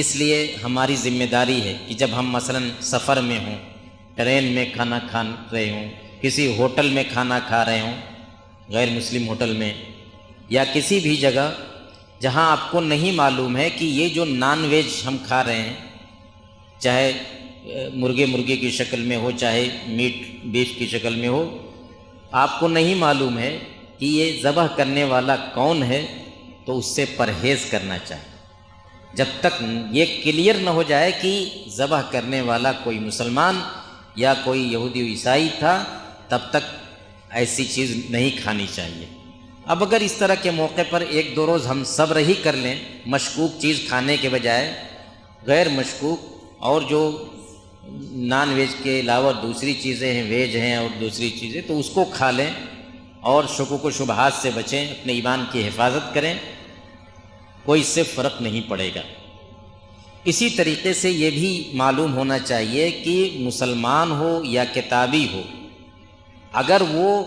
اس لیے ہماری ذمہ داری ہے کہ جب ہم مثلاً سفر میں ہوں، ٹرین میں کھانا کھا رہے ہوں، کسی ہوٹل میں کھانا کھا رہے ہوں، غیر مسلم ہوٹل میں، یا کسی بھی جگہ جہاں آپ کو نہیں معلوم ہے کہ یہ جو نان ویج ہم کھا رہے ہیں، چاہے مرغے کی شکل میں ہو، چاہے میٹ بیف کی شکل میں ہو، آپ کو نہیں معلوم ہے کہ یہ ذبح کرنے والا کون ہے، تو اس سے پرہیز کرنا چاہیے۔ جب تک یہ کلیئر نہ ہو جائے کہ ذبح کرنے والا کوئی مسلمان یا کوئی یہودی و عیسائی تھا، تب تک ایسی چیز نہیں کھانی چاہیے۔ اب اگر اس طرح کے موقع پر 1-2 روز ہم صبر ہی کر لیں، مشکوک چیز کھانے کے بجائے، غیر مشکوک اور جو نان ویج کے علاوہ دوسری چیزیں ہیں، ویج ہیں اور دوسری چیزیں، تو اس کو کھا لیں اور شکوک و شبہات سے بچیں، اپنے ایمان کی حفاظت کریں، کوئی اس سے فرق نہیں پڑے گا۔ اسی طریقے سے یہ بھی معلوم ہونا چاہیے کہ مسلمان ہو یا کتابی ہو، اگر وہ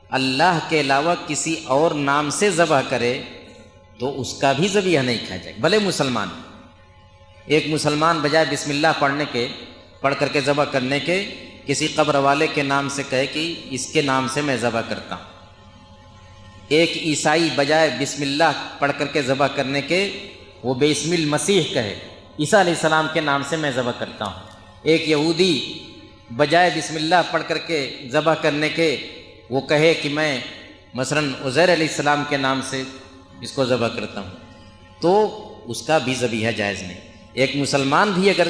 اللہ کے علاوہ کسی اور نام سے ذبح کرے تو اس کا بھی ذبیحہ نہیں کھایا جائے، بھلے مسلمان۔ ایک مسلمان بجائے بسم اللہ پڑھ کر کے ذبح کرنے کے کسی قبر والے کے نام سے کہے کہ اس کے نام سے میں ذبح کرتا ہوں۔ ایک عیسائی بجائے بسم اللہ پڑھ کر کے ذبح کرنے کے وہ بسم المسیح کہے، عیسیٰ علیہ السلام کے نام سے میں ذبح کرتا ہوں۔ ایک یہودی بجائے بسم اللہ پڑھ کر کے ذبح کرنے کے وہ کہے کہ میں مثلاً عزیر علیہ السلام کے نام سے اس کو ذبح کرتا ہوں، تو اس کا بھی ذبیحہ جائز نہیں۔ ایک مسلمان بھی اگر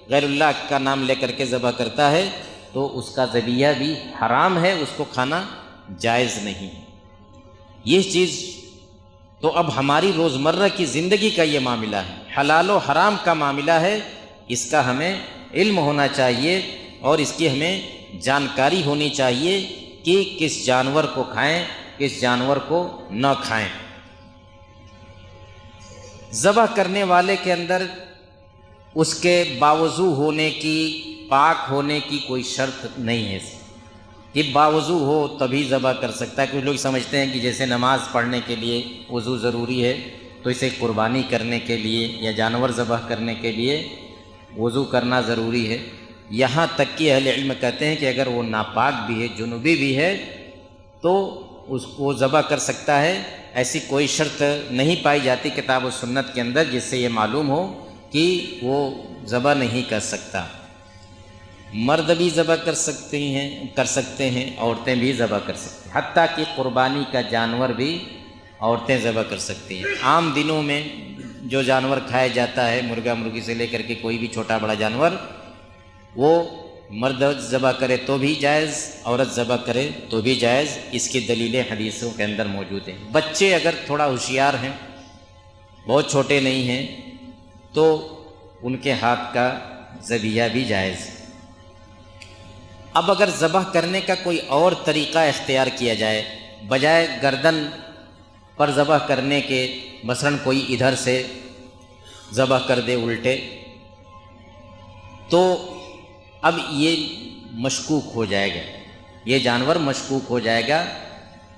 غیر اللہ کا نام لے کر کے ذبح کرتا ہے تو اس کا ذبیحہ بھی حرام ہے، اس کو کھانا جائز نہیں۔ یہ چیز تو اب ہماری روزمرہ کی زندگی کا یہ معاملہ ہے، حلال و حرام کا معاملہ ہے، اس کا ہمیں علم ہونا چاہیے اور اس کی ہمیں جانکاری ہونی چاہیے کہ کس جانور کو کھائیں، کس جانور کو نہ کھائیں۔ ذبح کرنے والے کے اندر اس کے باوضو ہونے کی، پاک ہونے کی کوئی شرط نہیں ہے کہ باوضو ہو تبھی ذبح کر سکتا ہے۔ کچھ لوگ سمجھتے ہیں کہ جیسے نماز پڑھنے کے لیے وضو ضروری ہے تو اسے قربانی کرنے کے لیے یا جانور ذبح کرنے کے لیے وضو کرنا ضروری ہے۔ یہاں تک کہ اہل علم کہتے ہیں کہ اگر وہ ناپاک بھی ہے، جنوبی بھی ہے، تو اس کو ذبح کر سکتا ہے۔ ایسی کوئی شرط نہیں پائی جاتی کتاب و سنت کے اندر جس سے یہ معلوم ہو کہ وہ ذبح نہیں کر سکتا۔ مرد بھی ذبح کر سکتے ہیں، عورتیں بھی ذبح کر سکتی ہیں، حتیٰ کہ قربانی کا جانور بھی عورتیں ذبح کر سکتی ہیں۔ عام دنوں میں جو جانور کھایا جاتا ہے، مرغا مرغی سے لے کر کے کوئی بھی چھوٹا بڑا جانور، وہ مرد ذبح کرے تو بھی جائز، عورت ذبح کرے تو بھی جائز۔ اس کی دلیلیں حدیثوں کے اندر موجود ہیں۔ بچے اگر تھوڑا ہوشیار ہیں، بہت چھوٹے نہیں ہیں، تو ان کے ہاتھ کا ذبیحہ بھی جائز۔ اب اگر ذبح کرنے کا کوئی اور طریقہ اختیار کیا جائے، بجائے گردن پر ذبح کرنے کے، مثلاً کوئی ادھر سے ذبح کر دے الٹے، تو اب یہ مشکوک ہو جائے گا، یہ جانور مشکوک ہو جائے گا۔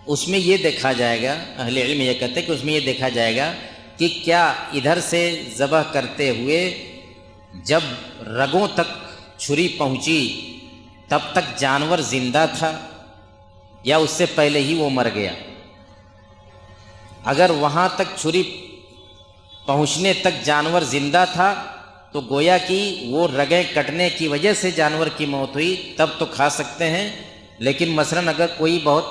اس میں یہ دیکھا جائے گا، اہل علم یہ کہتے ہیں کہ اس میں یہ دیکھا جائے گا کہ کیا ادھر سے ذبح کرتے ہوئے جب رگوں تک چھری پہنچی تب تک جانور زندہ تھا یا اس سے پہلے ہی وہ مر گیا۔ اگر وہاں تک چھری پہنچنے تک جانور زندہ تھا تو گویا کہ وہ رگیں کٹنے کی وجہ سے جانور کی موت ہوئی، تب تو کھا سکتے ہیں۔ لیکن مثلاً اگر کوئی بہت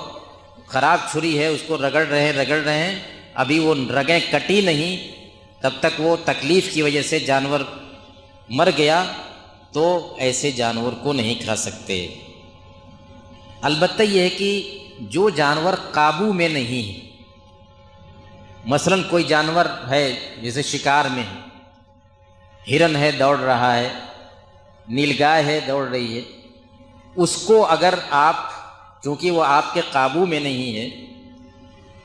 خراب چھری ہے، اس کو رگڑ رہے ہیں، ابھی وہ رگیں کٹی نہیں، تب تک وہ تکلیف کی وجہ سے جانور مر گیا، تو ایسے جانور کو نہیں کھا سکتے۔ البتہ یہ ہے کہ جو جانور قابو میں نہیں ہے، مثلاً کوئی جانور ہے جیسے شکار میں ہے، ہرن ہے دوڑ رہا ہے، نیل گائے ہے دوڑ رہی ہے، اس کو اگر آپ، چونکہ وہ آپ کے قابو میں نہیں ہے،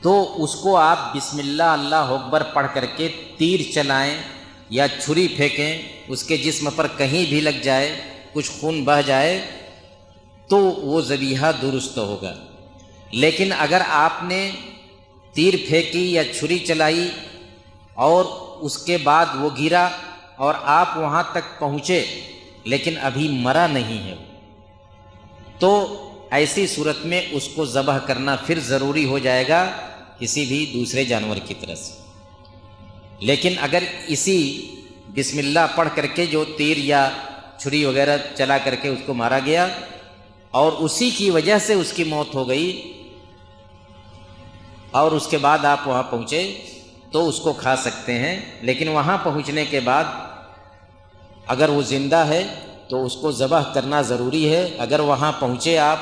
تو اس کو آپ بسم اللہ اللہ اکبر پڑھ کر کے تیر چلائیں یا چھری پھینکیں، اس کے جسم پر کہیں بھی لگ جائے، کچھ خون بہہ جائے، تو وہ ذبیحہ درست ہوگا۔ لیکن اگر آپ نے تیر پھینکی یا چھری چلائی اور اس کے بعد وہ گرا اور آپ وہاں تک پہنچے لیکن ابھی مرا نہیں ہے، تو ایسی صورت میں اس کو ذبح کرنا پھر ضروری ہو جائے گا کسی بھی دوسرے جانور کی طرح سے۔ لیکن اگر اسی بسم اللہ پڑھ کر کے جو تیر یا چھری وغیرہ چلا کر کے اس کو مارا گیا اور اسی کی وجہ سے اس کی موت ہو گئی اور اس کے بعد آپ وہاں پہنچے تو اس کو کھا سکتے ہیں۔ لیکن وہاں پہنچنے کے بعد اگر وہ زندہ ہے تو اس کو ذبح کرنا ضروری ہے۔ اگر وہاں پہنچے آپ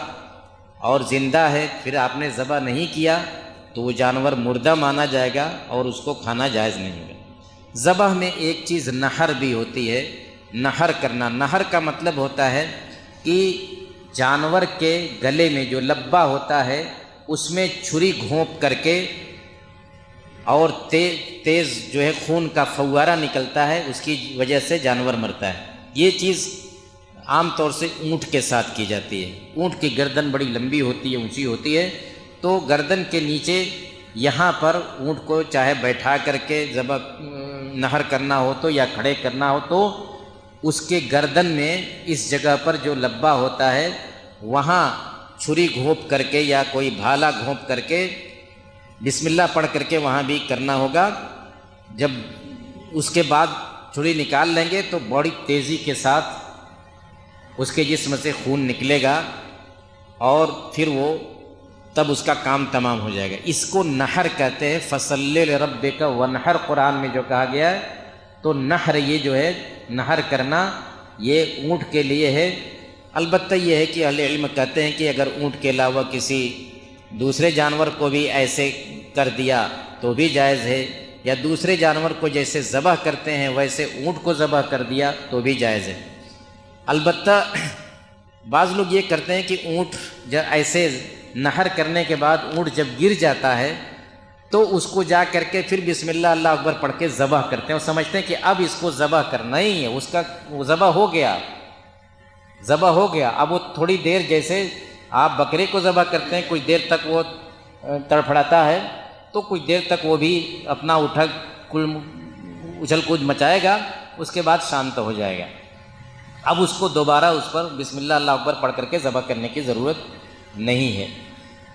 اور زندہ ہے پھر آپ نے ذبح نہیں کیا تو وہ جانور مردہ مانا جائے گا اور اس کو کھانا جائز نہیں ہوگا۔ ذبح میں ایک چیز نحر بھی ہوتی ہے، نحر کرنا۔ نحر کا مطلب ہوتا ہے کہ جانور کے گلے میں جو لبہ ہوتا ہے اس میں چھری گھونپ کر کے اور تیز جو ہے خون کا فوارہ نکلتا ہے، اس کی وجہ سے جانور مرتا ہے۔ یہ چیز عام طور سے اونٹ کے ساتھ کی جاتی ہے۔ اونٹ کی گردن بڑی لمبی ہوتی ہے، اونچی ہوتی ہے، تو گردن کے نیچے یہاں پر اونٹ کو چاہے بیٹھا کر کے ذبح نحر کرنا ہو تو یا کھڑے کرنا ہو تو اس کے گردن میں اس جگہ پر جو لبہ ہوتا ہے وہاں چھری گھونپ کر کے یا کوئی بھالا گھونپ کر کے بسم اللہ پڑھ کر کے وہاں بھی کرنا ہوگا۔ جب اس کے بعد چھری نکال لیں گے تو بڑی تیزی کے ساتھ اس کے جسم سے خون نکلے گا اور پھر وہ تب اس کا کام تمام ہو جائے گا۔ اس کو نحر کہتے ہیں۔ فصلی لربک ونحر قرآن میں جو کہا گیا ہے، تو نحر یہ جو ہے نحر کرنا یہ اونٹ کے لیے ہے۔ البتہ یہ ہے کہ اہل علم کہتے ہیں کہ اگر اونٹ کے علاوہ کسی دوسرے جانور کو بھی ایسے کر دیا تو بھی جائز ہے، یا دوسرے جانور کو جیسے ذبح کرتے ہیں ویسے اونٹ کو ذبح کر دیا تو بھی جائز ہے۔ البتہ بعض لوگ یہ کرتے ہیں کہ اونٹ جب ایسے نحر کرنے کے بعد اونٹ جب گر جاتا ہے تو اس کو جا کر کے پھر بسم اللہ اللہ اکبر پڑھ کے ذبح کرتے ہیں، اور سمجھتے ہیں کہ اب اس کو ذبح کرنا ہی ہے، اس کا وہ ذبح ہو گیا، ذبح ہو گیا۔ اب وہ تھوڑی دیر، جیسے آپ بکرے کو ذبح کرتے ہیں کچھ دیر تک وہ تڑپڑاتا ہے تو کچھ دیر تک وہ بھی اپنا اچھل کود مچائے گا، اس کے بعد شانت ہو جائے گا۔ اب اس کو دوبارہ اس پر بسم اللہ اللہ اکبر پڑھ کر کے ذبح کرنے کی ضرورت نہیں ہے۔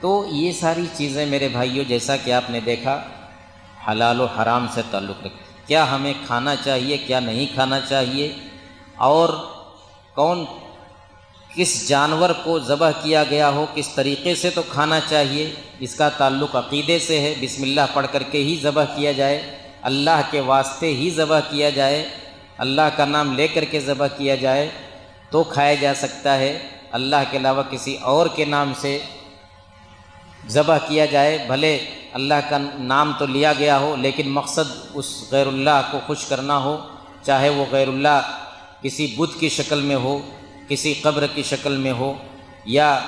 تو یہ ساری چیزیں میرے بھائیوں، جیسا کہ آپ نے دیکھا، حلال و حرام سے تعلق رکھتے ہیں۔ کیا ہمیں کھانا چاہیے، کیا نہیں کھانا چاہیے، اور کس جانور کو ذبح کیا گیا ہو کس طریقے سے تو کھانا چاہیے، اس کا تعلق عقیدے سے ہے۔ بسم اللہ پڑھ کر کے ہی ذبح کیا جائے، اللہ کے واسطے ہی ذبح کیا جائے، اللہ کا نام لے کر کے ذبح کیا جائے تو کھایا جا سکتا ہے۔ اللہ کے علاوہ کسی اور کے نام سے ذبح کیا جائے، بھلے اللہ کا نام تو لیا گیا ہو لیکن مقصد اس غیر اللہ کو خوش کرنا ہو، چاہے وہ غیر اللہ کسی بت کی شکل میں ہو، کسی قبر کی شکل میں ہو، یا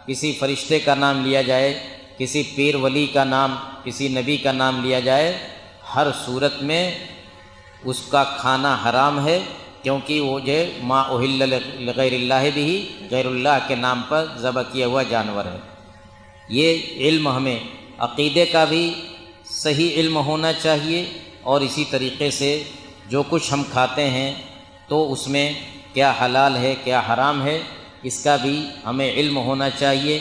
کسی فرشتے کا نام لیا جائے، کسی پیر ولی کا نام، کسی نبی کا نام لیا جائے، ہر صورت میں اس کا کھانا حرام ہے، کیونکہ وہ جو ما اہل لغیر اللہ بھی غیر اللہ کے نام پر ذبح کیا ہوا جانور ہے۔ یہ علم ہمیں عقیدے کا بھی صحیح علم ہونا چاہیے، اور اسی طریقے سے جو کچھ ہم کھاتے ہیں تو اس میں کیا حلال ہے کیا حرام ہے اس کا بھی ہمیں علم ہونا چاہیے۔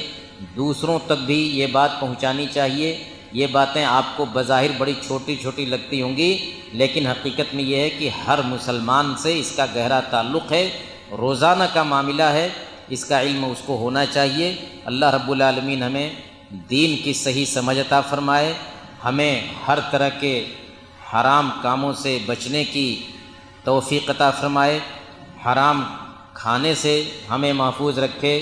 دوسروں تک بھی یہ بات پہنچانی چاہیے۔ یہ باتیں آپ کو بظاہر بڑی چھوٹی چھوٹی لگتی ہوں گی، لیکن حقیقت میں یہ ہے کہ ہر مسلمان سے اس کا گہرا تعلق ہے، روزانہ کا معاملہ ہے، اس کا علم اس کو ہونا چاہیے۔ اللہ رب العالمین ہمیں دین کی صحیح سمجھ عطا فرمائے، ہمیں ہر طرح کے حرام کاموں سے بچنے کی توفیق عطا فرمائے، حرام کھانے سے ہمیں محفوظ رکھے،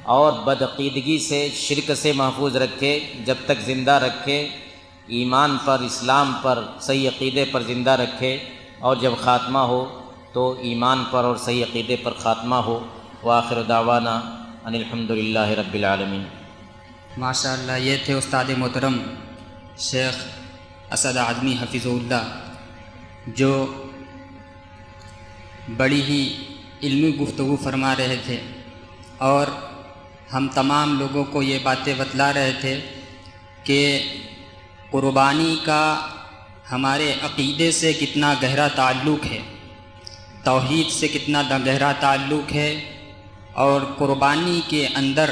اور بدعقیدگی سے، شرک سے محفوظ رکھے، جب تک زندہ رکھے، ایمان پر، اسلام پر، صحیح عقیدے پر زندہ رکھے، اور جب خاتمہ ہو تو ایمان پر اور صحیح عقیدے پر خاتمہ ہو۔ وآخر دعوانا ان الحمدللہ رب العالمین۔ ماشاء اللہ، یہ تھے استاد محترم شیخ اسد اعظمی حفظہ اللہ، جو بڑی ہی علمی گفتگو فرما رہے تھے، اور ہم تمام لوگوں کو یہ باتیں بتلا رہے تھے کہ قربانی کا ہمارے عقیدے سے کتنا گہرا تعلق ہے، توحید سے کتنا گہرا تعلق ہے، اور قربانی کے اندر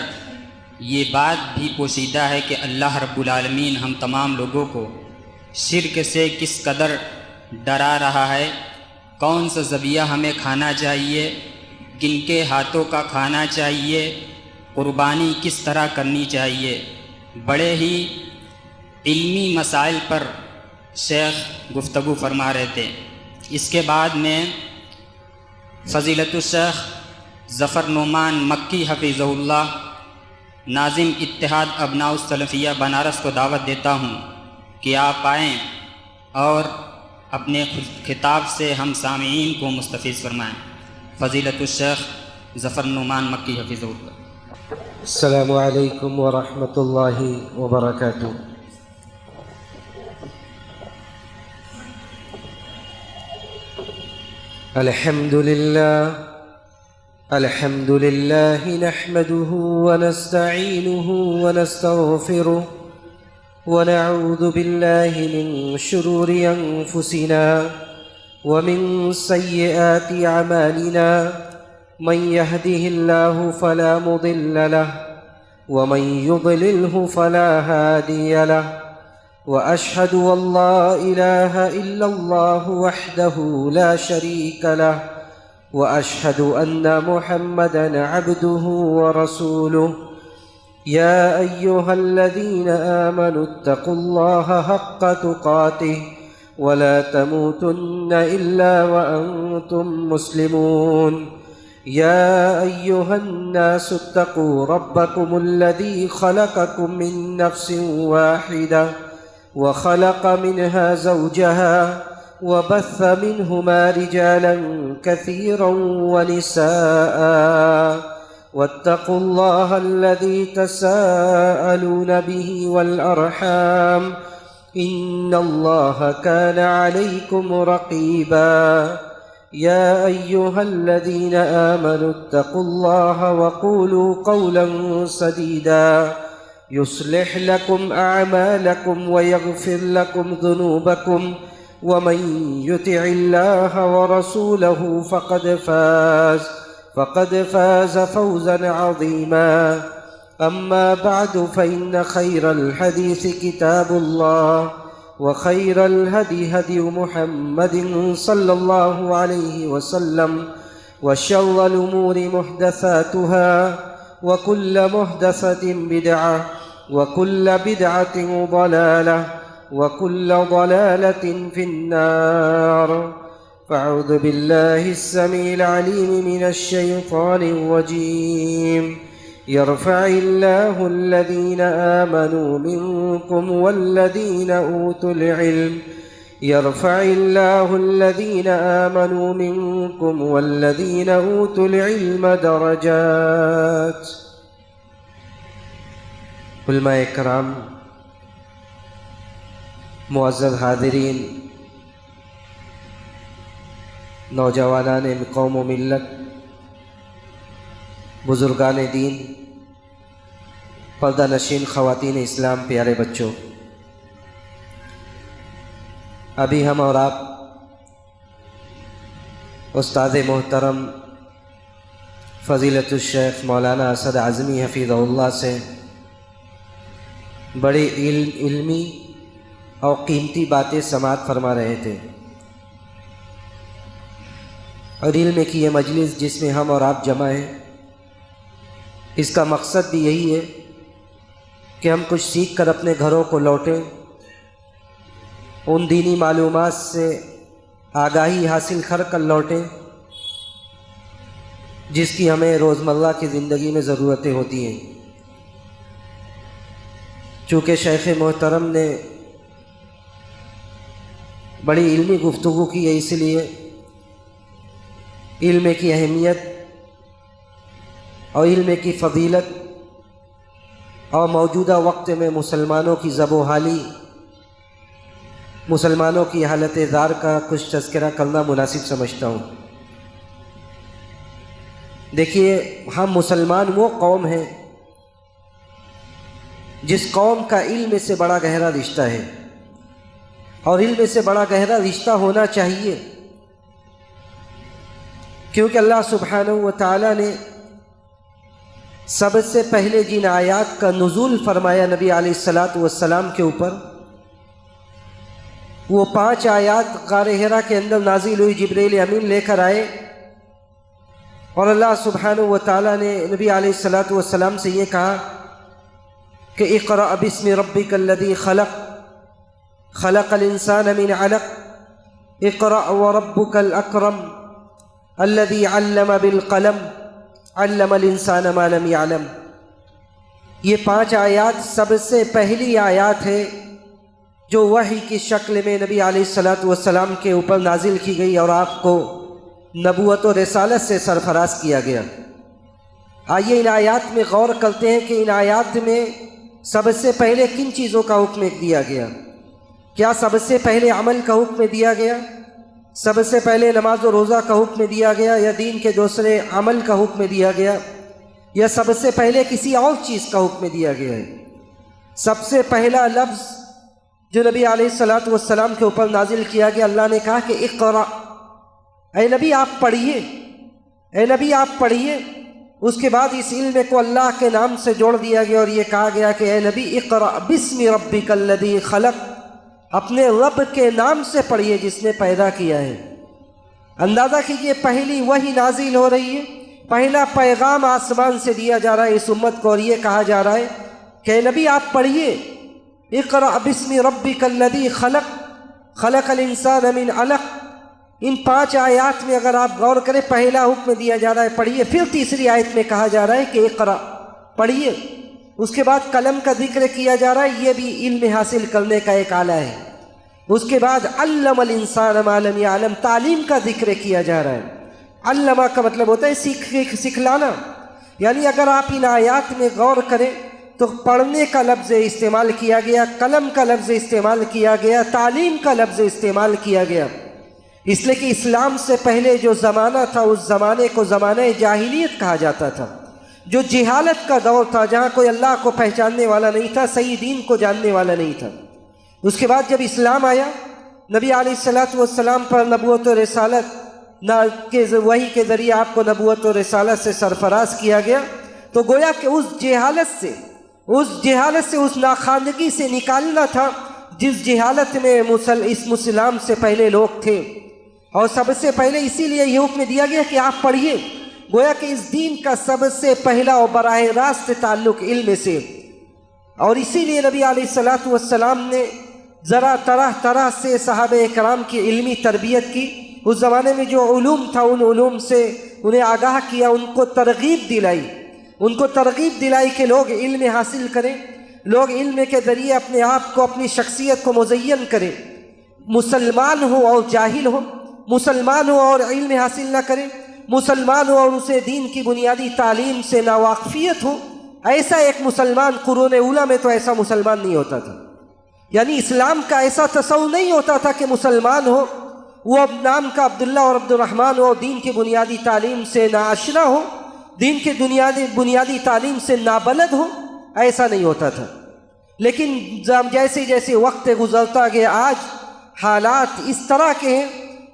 یہ بات بھی پوشیدہ ہے کہ اللہ رب العالمین ہم تمام لوگوں کو شرک سے کس قدر ڈرا رہا ہے، کون سا ذبیحہ ہمیں کھانا چاہیے، کن کے ہاتھوں کا کھانا چاہیے، قربانی کس طرح کرنی چاہیے۔ بڑے ہی علمی مسائل پر شیخ گفتگو فرما رہے تھے۔ اس کے بعد میں فضیلت الشیخ ظفر نعمان مکی حفظہ اللہ، ناظم اتحاد ابناء السلفیہ بنارس کو دعوت دیتا ہوں کہ آپ آئیں اور اپنے خطاب سے ہم سامعین کو مستفیض فرمائیں۔ فضیلت الشیخ ظفر نعمان مکی حفظہ اللہ۔ السلام علیکم ورحمۃ اللہ وبرکاتہ۔ الحمد للہ نحمده ونستعینه ونستغفره ونعوذ باللہ من شرور انفسنا ومن سیئات اعمالنا من يهده الله فلا مضل له ومن يضلله فلا هادي له وأشهد أن لا إله إلا الله وحده لا شريك له وأشهد أن محمدًا عبده ورسوله يا أيها الذين آمنوا اتقوا الله حق تقاته ولا تموتن إلا وأنتم مسلمون يا أيها الناس اتقوا ربكم الذي خلقكم من نفس واحدة وخلق منها زوجها وبث منهما رجالا كثيرا ونساء واتقوا الله الذي تساءلون به والأرحام إن الله كان عليكم رقيبا يا أيها الذين آمنوا اتقوا الله وقولوا قولا سديدا يصلح لكم أعمالكم ويغفر لكم ذنوبكم ومن يطع الله ورسوله فقد فاز فوزا عظيما أما بعد فإن خير الحديث كتاب الله وخير الهدي هدي محمد صلى الله عليه وسلم وشر الأمور محدثاتها وكل محدثة بدعة وكل بدعة ضلالة وكل ضلالة في النار فأعوذ بالله السميع العليم من الشيطان الرجيم يرفع الله الذين آمنوا منكم والذين أوتوا العلم يرفع الله الذين آمنوا منكم والذين أوتوا العلم درجات۔ علماء کرام، معزز حاضرین، نوجوانان قوم و ملت، بزرگان دین، پردہ نشین خواتین اسلام، پیارے بچوں، ابھی ہم اور آپ استاد محترم فضیلت الشیخ مولانا اسد اعظمی حفظہ اللہ سے بڑی علمی اور قیمتی باتیں سماعت فرما رہے تھے، اور علم کی یہ مجلس جس میں ہم اور آپ جمع ہیں، اس کا مقصد بھی یہی ہے کہ ہم کچھ سیکھ کر اپنے گھروں کو لوٹیں، ان دینی معلومات سے آگاہی حاصل کر لوٹیں جس کی ہمیں روزمرہ کی زندگی میں ضرورتیں ہوتی ہیں۔ چونکہ شیخ محترم نے بڑی علمی گفتگو کی ہے، اس لیے علم کی اہمیت اور علم کی فضیلت اور موجودہ وقت میں مسلمانوں کی زب و حالی، مسلمانوں کی حالت زار کا کچھ تذکرہ کرنا مناسب سمجھتا ہوں۔ دیکھیے، ہم مسلمان وہ قوم ہیں جس قوم کا علم سے بڑا گہرا رشتہ ہے، اور علم سے بڑا گہرا رشتہ ہونا چاہیے، کیونکہ اللہ سبحانہ و تعالی نے سب سے پہلے جن آیات کا نزول فرمایا نبی علیہ الصلاۃ والسلام کے اوپر، وہ 5 آیات غار حرا کے اندر نازل ہوئی، جبریل امین لے کر آئے، اور اللہ سبحانہ و تعالی نے نبی علیہ الصلاۃ والسلام سے یہ کہا کہ اقرأ باسم ربک الذی خلق خلق الانسان من علق اقرأ وربک الاکرم الذی علم بالقلم علم الانسان ما لم يعلم۔ یہ 5 آیات سب سے پہلی آیات ہے جو وحی کی شکل میں نبی علیہ الصلاۃ والسلام کے اوپر نازل کی گئی اور آپ کو نبوت و رسالت سے سرفراز کیا گیا۔ آئیے ان آیات میں غور کرتے ہیں کہ ان آیات میں سب سے پہلے کن چیزوں کا حکم دیا گیا؟ کیا سب سے پہلے عمل کا حکم دیا گیا؟ سب سے پہلے نماز و روزہ کا حکم دیا گیا، یا دین کے دوسرے عمل کا حکم دیا گیا، یا سب سے پہلے کسی اور چیز کا حکم دیا گیا ہے؟ سب سے پہلا لفظ جو نبی علیہ الصلاۃ والسلام کے اوپر نازل کیا گیا، اللہ نے کہا کہ اقرا، اے نبی آپ پڑھیے، اے نبی آپ پڑھیے۔ اس کے بعد اس علم کو اللہ کے نام سے جوڑ دیا گیا اور یہ کہا گیا کہ اے نبی اقرا بسم ربک الذی خلق، اپنے رب کے نام سے پڑھیے جس نے پیدا کیا ہے۔ اندازہ کیجیے پہلی وحی نازل ہو رہی ہے، پہلا پیغام آسمان سے دیا جا رہا ہے اس امت کو، اور یہ کہا جا رہا ہے کہ اے نبی آپ پڑھیے اقرا بسم ربک الذی خلق، خلق الانسان من علق۔ ان 5 آیات میں اگر آپ غور کریں، پہلا حکم دیا جا رہا ہے پڑھیے، پھر تیسری آیت میں کہا جا رہا ہے کہ اقرا پڑھیے، اس کے بعد قلم کا ذکر کیا جا رہا ہے، یہ بھی علم حاصل کرنے کا ایک آلہ ہے۔ اس کے بعد علم الانسان ما لم یعلم، تعلیم کا ذکر کیا جا رہا ہے۔ علمہ کا مطلب ہوتا ہے سکھلانا، یعنی اگر آپ ان آیات میں غور کریں تو پڑھنے کا لفظ استعمال کیا گیا، قلم کا لفظ استعمال کیا گیا، تعلیم کا لفظ استعمال کیا گیا، اس لیے کہ اسلام سے پہلے جو زمانہ تھا اس زمانے کو زمانہ جاہلیت کہا جاتا تھا، جو جہالت کا دور تھا، جہاں کوئی اللہ کو پہچاننے والا نہیں تھا، صحیح دین کو جاننے والا نہیں تھا۔ اس کے بعد جب اسلام آیا، نبی علیہ الصلاۃ والسلام پر نبوت و رسالت کے وحی کے ذریعے آپ کو نبوت و رسالت سے سرفراز کیا گیا، تو گویا کہ اس جہالت سے اس ناخواندگی سے نکالنا تھا جس جہالت میں اس مسلم سے پہلے لوگ تھے، اور سب سے پہلے اسی لیے یہ حکم دیا گیا کہ آپ پڑھیے۔ گویا کہ اس دین کا سب سے پہلا اور براہ راست تعلق علم سے، اور اسی لیے نبی علیہ الصلاۃ والسلام نے ذرا طرح سے صحابہ کرام کی علمی تربیت کی۔ اس زمانے میں جو علوم تھا ان علوم سے انہیں آگاہ کیا، ان کو ترغیب دلائی کہ لوگ علم حاصل کریں، لوگ علم کے ذریعے اپنے آپ کو، اپنی شخصیت کو مزین کریں، مسلمان ہو اور جاہل ہو، مسلمان ہو اور علم حاصل نہ کرے، مسلمان ہو اور اسے دین کی بنیادی تعلیم سے ناواقفیت ہو۔ ایسا ایک مسلمان قرون اولیٰ میں تو ایسا مسلمان نہیں ہوتا تھا، یعنی اسلام کا ایسا تصور نہیں ہوتا تھا کہ مسلمان ہو وہ اب نام کا عبداللہ اور عبد الرحمن ہو، دین کی بنیادی تعلیم سے ناآشنا ہو، دین کی بنیادی تعلیم سے نابلد ہو، ایسا نہیں ہوتا تھا۔ لیکن جیسے جیسے وقت گزرتا گیا، آج حالات اس طرح کے ہیں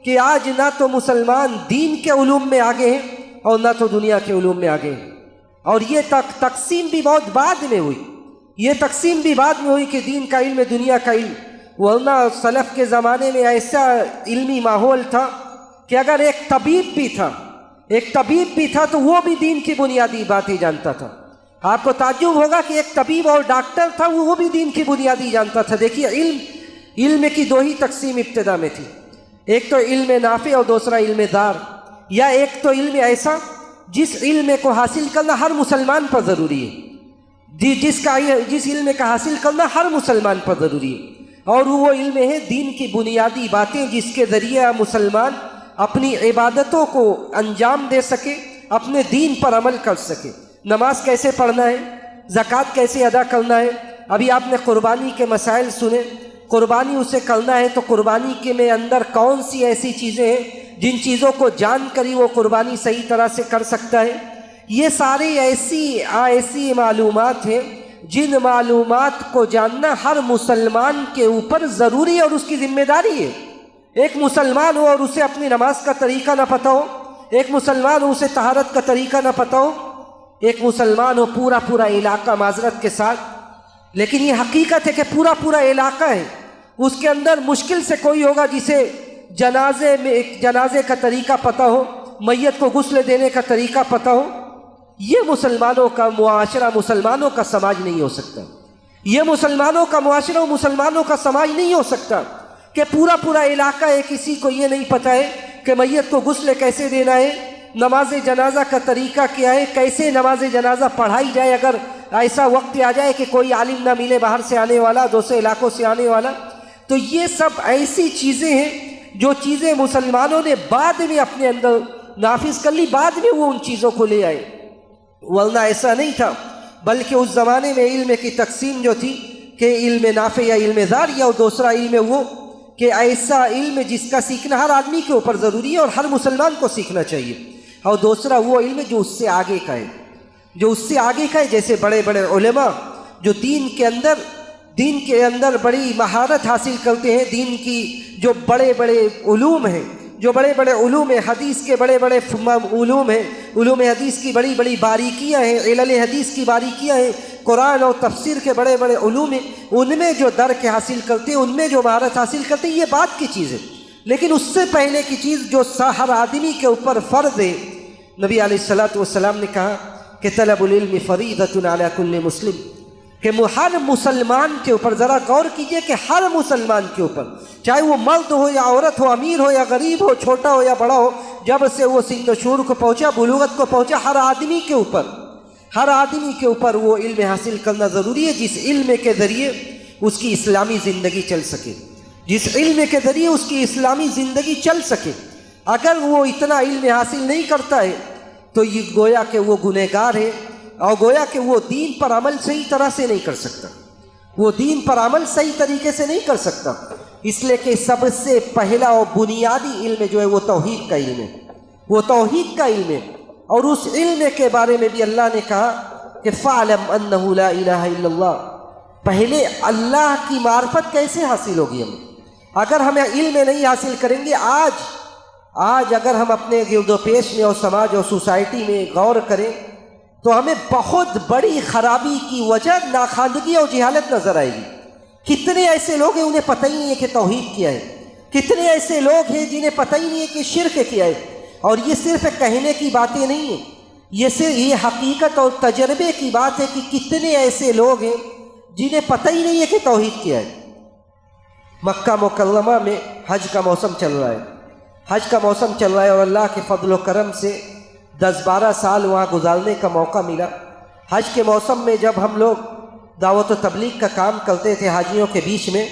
کہ آج نہ تو مسلمان دین کے علوم میں آگے ہیں اور نہ تو دنیا کے علوم میں آگے ہیں، اور یہ تقسیم بھی بہت بعد میں ہوئی، کہ دین کا علم دنیا کا علم، ورنہ سلف کے زمانے میں ایسا علمی ماحول تھا کہ اگر ایک طبیب بھی تھا تو وہ بھی دین کی بنیادی باتیں جانتا تھا۔ آپ کو تعجب ہوگا کہ ایک طبیب اور ڈاکٹر تھا، وہ بھی دین کی بنیادی جانتا تھا۔ دیکھیے علم کی 2 ہی تقسیم ابتدا میں تھی، ایک تو علم نافع اور دوسرا علم دار، یا ایک تو علم ایسا جس علم کو حاصل کرنا ہر مسلمان پر ضروری ہے، جس علم کا حاصل کرنا ہر مسلمان پر ضروری ہے، اور وہ علم ہے دین کی بنیادی باتیں جس کے ذریعے مسلمان اپنی عبادتوں کو انجام دے سکے، اپنے دین پر عمل کر سکے۔ نماز کیسے پڑھنا ہے، زکوٰۃ کیسے ادا کرنا ہے، ابھی آپ نے قربانی کے مسائل سنے، قربانی اسے کرنا ہے تو قربانی کے میں اندر کون سی ایسی چیزیں ہیں جن چیزوں کو جان کر ہی وہ قربانی صحیح طرح سے کر سکتا ہے۔ یہ ساری ایسی معلومات ہیں جن معلومات کو جاننا ہر مسلمان کے اوپر ضروری ہے اور اس کی ذمہ داری ہے۔ ایک مسلمان ہو اور اسے اپنی نماز کا طریقہ نہ پتہ ہو، ایک مسلمان ہو اسے طہارت کا طریقہ نہ پتہ ہو، ایک مسلمان ہو پورا علاقہ معذرت کے ساتھ، لیکن یہ حقیقت ہے کہ پورا علاقہ ہے، اس کے اندر مشکل سے کوئی ہوگا جسے جنازے کا طریقہ پتہ ہو، میت کو غسل دینے کا طریقہ پتہ ہو۔ یہ مسلمانوں کا معاشرہ، مسلمانوں کا سماج نہیں ہو سکتا، یہ مسلمانوں کا معاشرہ و مسلمانوں کا سماج نہیں ہو سکتا کہ پورا علاقہ ہے، کسی کو یہ نہیں پتہ ہے کہ میت کو غسل کیسے دینا ہے، نماز جنازہ کا طریقہ کیا ہے، کیسے نماز جنازہ پڑھائی جائے اگر ایسا وقت آ جائے کہ کوئی عالم نہ ملے، باہر سے آنے والا، دوسرے علاقوں سے آنے والا، تو یہ سب ایسی چیزیں ہیں جو چیزیں مسلمانوں نے بعد میں اپنے اندر نافذ کر لی، بعد میں وہ ان چیزوں کو لے آئے، ورنہ ایسا نہیں تھا۔ بلکہ اس زمانے میں علم کی تقسیم جو تھی کہ علم نافع یا علم ضار، یا دوسرا علم وہ کہ ایسا علم جس کا سیکھنا ہر آدمی کے اوپر ضروری ہے اور ہر مسلمان کو سیکھنا چاہیے، اور دوسرا وہ علم جو اس سے آگے کا ہے، جو اس سے آگے کا ہے، جیسے بڑے بڑے علماء جو دین کے اندر بڑی مہارت حاصل کرتے ہیں، دین کی جو بڑے بڑے علوم ہیں، جو بڑے بڑے علوم ہیں، حدیث کے بڑے بڑے علوم ہیں، علوم حدیث کی بڑی بڑی باریکیاں ہیں، علل حدیث کی باریکیاں ہیں، قرآن اور تفسیر کے بڑے بڑے علوم ہیں، ان میں جو درک حاصل کرتے ہیں، ان میں جو مہارت حاصل کرتے ہیں، یہ بات کی چیز ہے۔ لیکن اس سے پہلے کی چیز جو ہر آدمی کے اوپر فرض ہے، نبی علیہ الصلوۃ والسلام نے کہا کہ طلب العلم فریضۃ علی کل مسلم، کہ ہر مسلمان کے اوپر، ذرا غور کیجئے کہ ہر مسلمان کے اوپر، چاہے وہ مرد ہو یا عورت ہو، امیر ہو یا غریب ہو، چھوٹا ہو یا بڑا ہو، جب سے وہ سن و شعور کو پہنچا، بلوغت کو پہنچا، ہر آدمی کے اوپر وہ علم حاصل کرنا ضروری ہے، جس علم کے ذریعے اس کی اسلامی زندگی چل سکے، جس علم کے ذریعے اس کی اسلامی زندگی چل سکے۔ اگر وہ اتنا علم حاصل نہیں کرتا ہے تو یہ گویا کہ وہ گنہگار ہے، اور گویا کہ وہ دین پر عمل صحیح طرح سے نہیں کر سکتا، وہ دین پر عمل صحیح طریقے سے نہیں کر سکتا، اس لیے کہ سب سے پہلا اور بنیادی علم جو ہے وہ توحید کا علم ہے، وہ توحید کا علم ہے۔ اور اس علم کے بارے میں بھی اللہ نے کہا کہ فَاعْلَمْ أَنَّهُ لَا إِلَهَ إِلَّا اللَّهُ، پہلے اللہ کی معرفت کیسے حاصل ہوگی ہمیں اگر ہم علم نہیں حاصل کریں گے؟ آج اگر ہم اپنے گرد و پیش میں اور سماج اور سوسائٹی میں غور کریں تو ہمیں بہت بڑی خرابی کی وجہ ناخواندگی اور جہالت نظر آئے گی۔ کتنے ایسے لوگ ہیں انہیں پتہ ہی نہیں ہے کہ توحید کیا ہے، کتنے ایسے لوگ ہیں جنہیں پتہ ہی نہیں ہے کہ شرک کیا ہے۔ اور یہ صرف کہنے کی باتیں نہیں ہیں، یہ حقیقت اور تجربے کی بات ہے کہ کتنے ایسے لوگ ہیں جنہیں پتہ ہی نہیں ہے کہ توحید کیا ہے۔ مکہ مکرمہ میں حج کا موسم چل رہا ہے اور اللہ کے فضل و کرم سے 10-12 سال وہاں گزارنے کا موقع ملا۔ حج کے موسم میں جب ہم لوگ دعوت و تبلیغ کا کام کرتے تھے حاجیوں کے بیچ میں،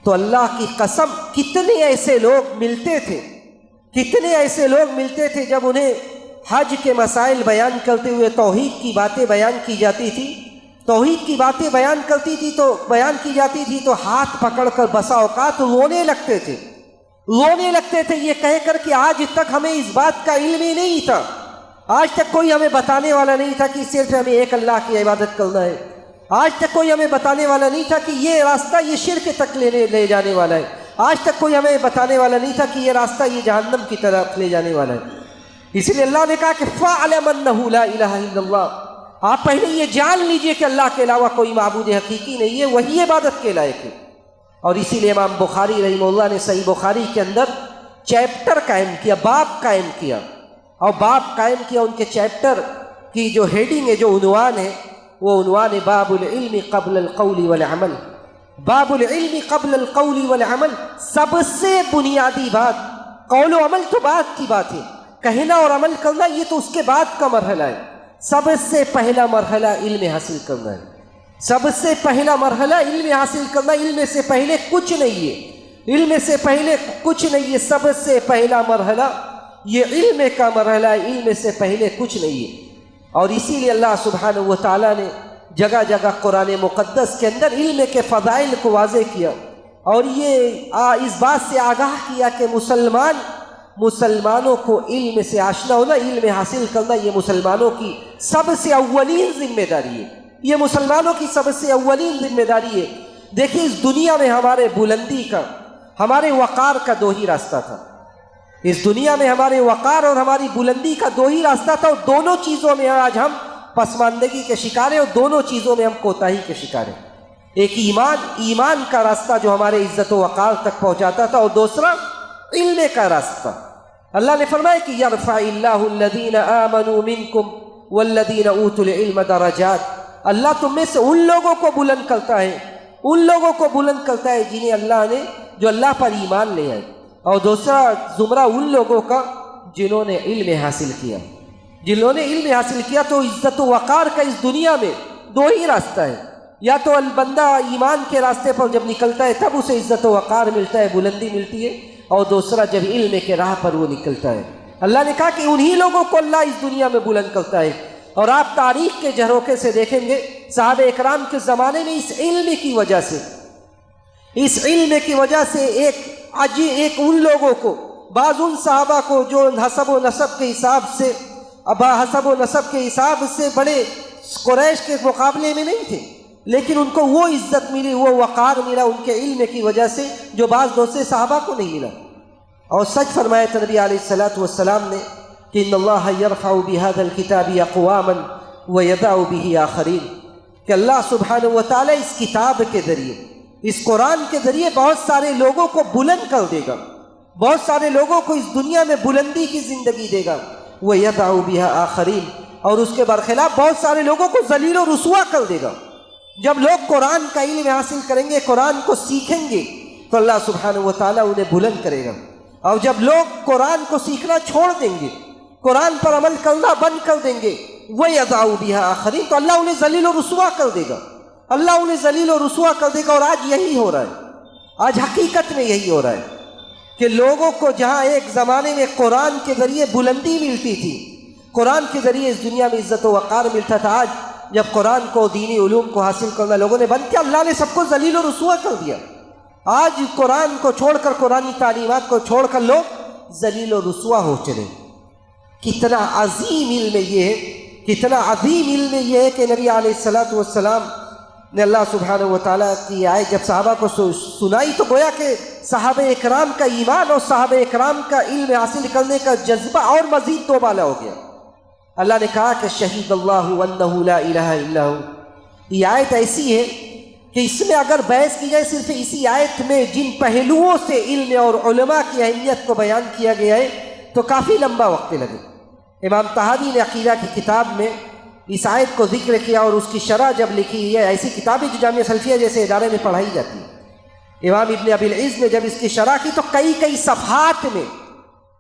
تو اللہ کی قسم کتنے ایسے لوگ ملتے تھے جب انہیں حج کے مسائل بیان کرتے ہوئے توحید کی باتیں بیان کی جاتی تھی تو ہاتھ پکڑ کر بسا اوقات رونے لگتے تھے یہ کہہ کر کہ آج تک ہمیں اس بات کا علم ہی نہیں تھا، آج تک کوئی ہمیں بتانے والا نہیں تھا کہ صرف ہمیں ایک اللہ کی عبادت کرنا ہے، آج تک کوئی ہمیں بتانے والا نہیں تھا کہ یہ راستہ یہ شرک تک لے جانے والا ہے، آج تک کوئی ہمیں بتانے والا نہیں تھا کہ یہ راستہ یہ جہنم کی طرف لے جانے والا ہے۔ اس لیے اللہ نے کہا کہ فَاعْلَمْ أَنَّهُ لَا إِلَهَ إِلَّا اللَّهُ، آپ پہلے یہ جان لیجئے کہ اللہ کے علاوہ کوئی معبود حقیقی نہیں ہے، وہی عبادت کے لائق ہے۔ اور اسی لیے امام بخاری رحمہ اللہ نے صحیح بخاری کے اندر چیپٹر قائم کیا، باب قائم کیا، ان کے چیپٹر کی جو ہیڈنگ ہے، جو عنوان ہے، وہ عنوان باب العلم قبل القول والعمل۔ باب العلم قبل القول والعمل، سب سے بنیادی بات، قول و عمل تو بعد کی بات ہے، کہنا اور عمل کرنا یہ تو اس کے بعد کا مرحلہ ہے، سب سے پہلا مرحلہ علم حاصل کرنا ہے، سب سے پہلا مرحلہ علم حاصل کرنا، علم سے پہلے کچھ نہیں ہے، سب سے پہلا مرحلہ یہ علم کا مرحلہ ہے، علم سے پہلے کچھ نہیں ہے۔ اور اسی لیے اللہ سبحانہ و تعالیٰ نے جگہ جگہ قرآن مقدس کے اندر علم کے فضائل کو واضح کیا، اور یہ اس بات سے آگاہ کیا کہ مسلمانوں کو علم سے آشنا ہونا، علم حاصل کرنا، یہ مسلمانوں کی سب سے اولین ذمہ داری ہے، دیکھیں اس دنیا میں ہمارے بلندی کا، ہمارے وقار کا دو ہی راستہ تھا، اس دنیا میں ہمارے وقار اور ہماری بلندی کا دو ہی راستہ تھا، اور دونوں چیزوں میں آج ہم پسماندگی کے شکار ہیں، اور دونوں چیزوں میں ہم کوتاہی کے شکار ہیں۔ ایک ایمان کا راستہ جو ہمارے عزت و وقار تک پہنچاتا تھا، اور دوسرا علم کا راستہ۔ اللہ نے فرمایا کہ یرفع اللہ الذین آمنوا منکم والذین اوتوا العلم درجات، اللہ تم میں سے ان لوگوں کو بلند کرتا ہے جنہیں اللہ نے، جو اللہ پر ایمان لے آئے، اور دوسرا زمرہ ان لوگوں کا جنہوں نے علم حاصل کیا، تو عزت و وقار کا اس دنیا میں دو ہی راستہ ہے، یا تو بندہ ایمان کے راستے پر جب نکلتا ہے تب اسے عزت و وقار ملتا ہے، بلندی ملتی ہے، اور دوسرا جب علم کے راہ پر وہ نکلتا ہے۔ اللہ نے کہا کہ انہی لوگوں کو اللہ اس دنیا میں بلند کرتا ہے۔ اور آپ تاریخ کے جھروکے سے دیکھیں گے صحابہ اکرام کے زمانے میں اس علم کی وجہ سے ایک ان لوگوں کو، بعض ان صحابہ کو جو حسب و نسب کے حساب سے بڑے قریش کے مقابلے میں نہیں تھے، لیکن ان کو وہ عزت ملی، وہ وقار ملا ان کے علم کی وجہ سے جو بعض دوسرے صحابہ کو نہیں ملا۔ اور سچ فرمایا تھا نبی علیہ الصلوۃ والسلام نے کہ ان اللہ یرفع بهذا الکتاب اقواما ویضع به آخرین، کہ اللہ سبحانہ و تعالی اس کتاب کے ذریعے، اس قرآن کے ذریعے بہت سارے لوگوں کو بلند کر دے گا، بہت سارے لوگوں کو اس دنیا میں بلندی کی زندگی دے گا، ویضع بها آخرین، اور اس کے برخلاف بہت سارے لوگوں کو ذلیل و رسوا کر دے گا۔ جب لوگ قرآن کا علم حاصل کریں گے، قرآن کو سیکھیں گے، تو اللہ سبحانہ و تعالیٰ انہیں بلند کرے گا۔ اور جب لوگ قرآن کو سیکھنا چھوڑ دیں گے، قرآن پر عمل کرنا بند کر دیں گے، وَيَضَعُ بِهَا آخَرِينَ، تو اللہ انہیں ذلیل و رسوا کر دے گا، اللہ انہیں ذلیل و رسوا کر دے گا۔ اور آج یہی ہو رہا ہے، آج حقیقت میں یہی ہو رہا ہے کہ لوگوں کو جہاں ایک زمانے میں قرآن کے ذریعے بلندی ملتی تھی، قرآن کے ذریعے اس دنیا میں عزت و وقار ملتا تھا، آج جب قرآن کو، دینی علوم کو حاصل کرنا لوگوں نے بند کیا، اللہ نے سب کو ذلیل و رسوا کر دیا۔ آج قرآن کو چھوڑ کر، قرآنی تعلیمات کو چھوڑ کر لوگ ذلیل و رسوا ہو چلے۔ کتنا عظیم علم یہ ہے، کتنا عظیم علم یہ ہے کہ نبی علیہ الصلوۃ والسلام نے اللہ سبحانہ و تعالیٰ کی آیت جب صحابہ کو سنائی تو گویا کہ صحابہ اکرام کا ایمان اور صحابہ اکرام کا علم حاصل کرنے کا جذبہ اور مزید دوبالا ہو گیا۔ اللہ نے کہا کہ شہید اللہ انہ لا الہ الا ہو۔ یہ آیت ایسی ہے کہ اس میں اگر بحث کی جائے صرف اسی آیت میں جن پہلوؤں سے علم اور علماء کی اہمیت کو بیان کیا گیا ہے تو کافی لمبا وقت لگے۔ امام طحاوی نے عقیدہ کی کتاب میں اس آیت کو ذکر کیا اور اس کی شرح جب لکھی ہے، ایسی کتابیں جو جامعہ سلفیہ جیسے ادارے میں پڑھائی جاتی ہیں، امام ابن ابی العز نے جب اس کی شرح کی تو کئی صفحات میں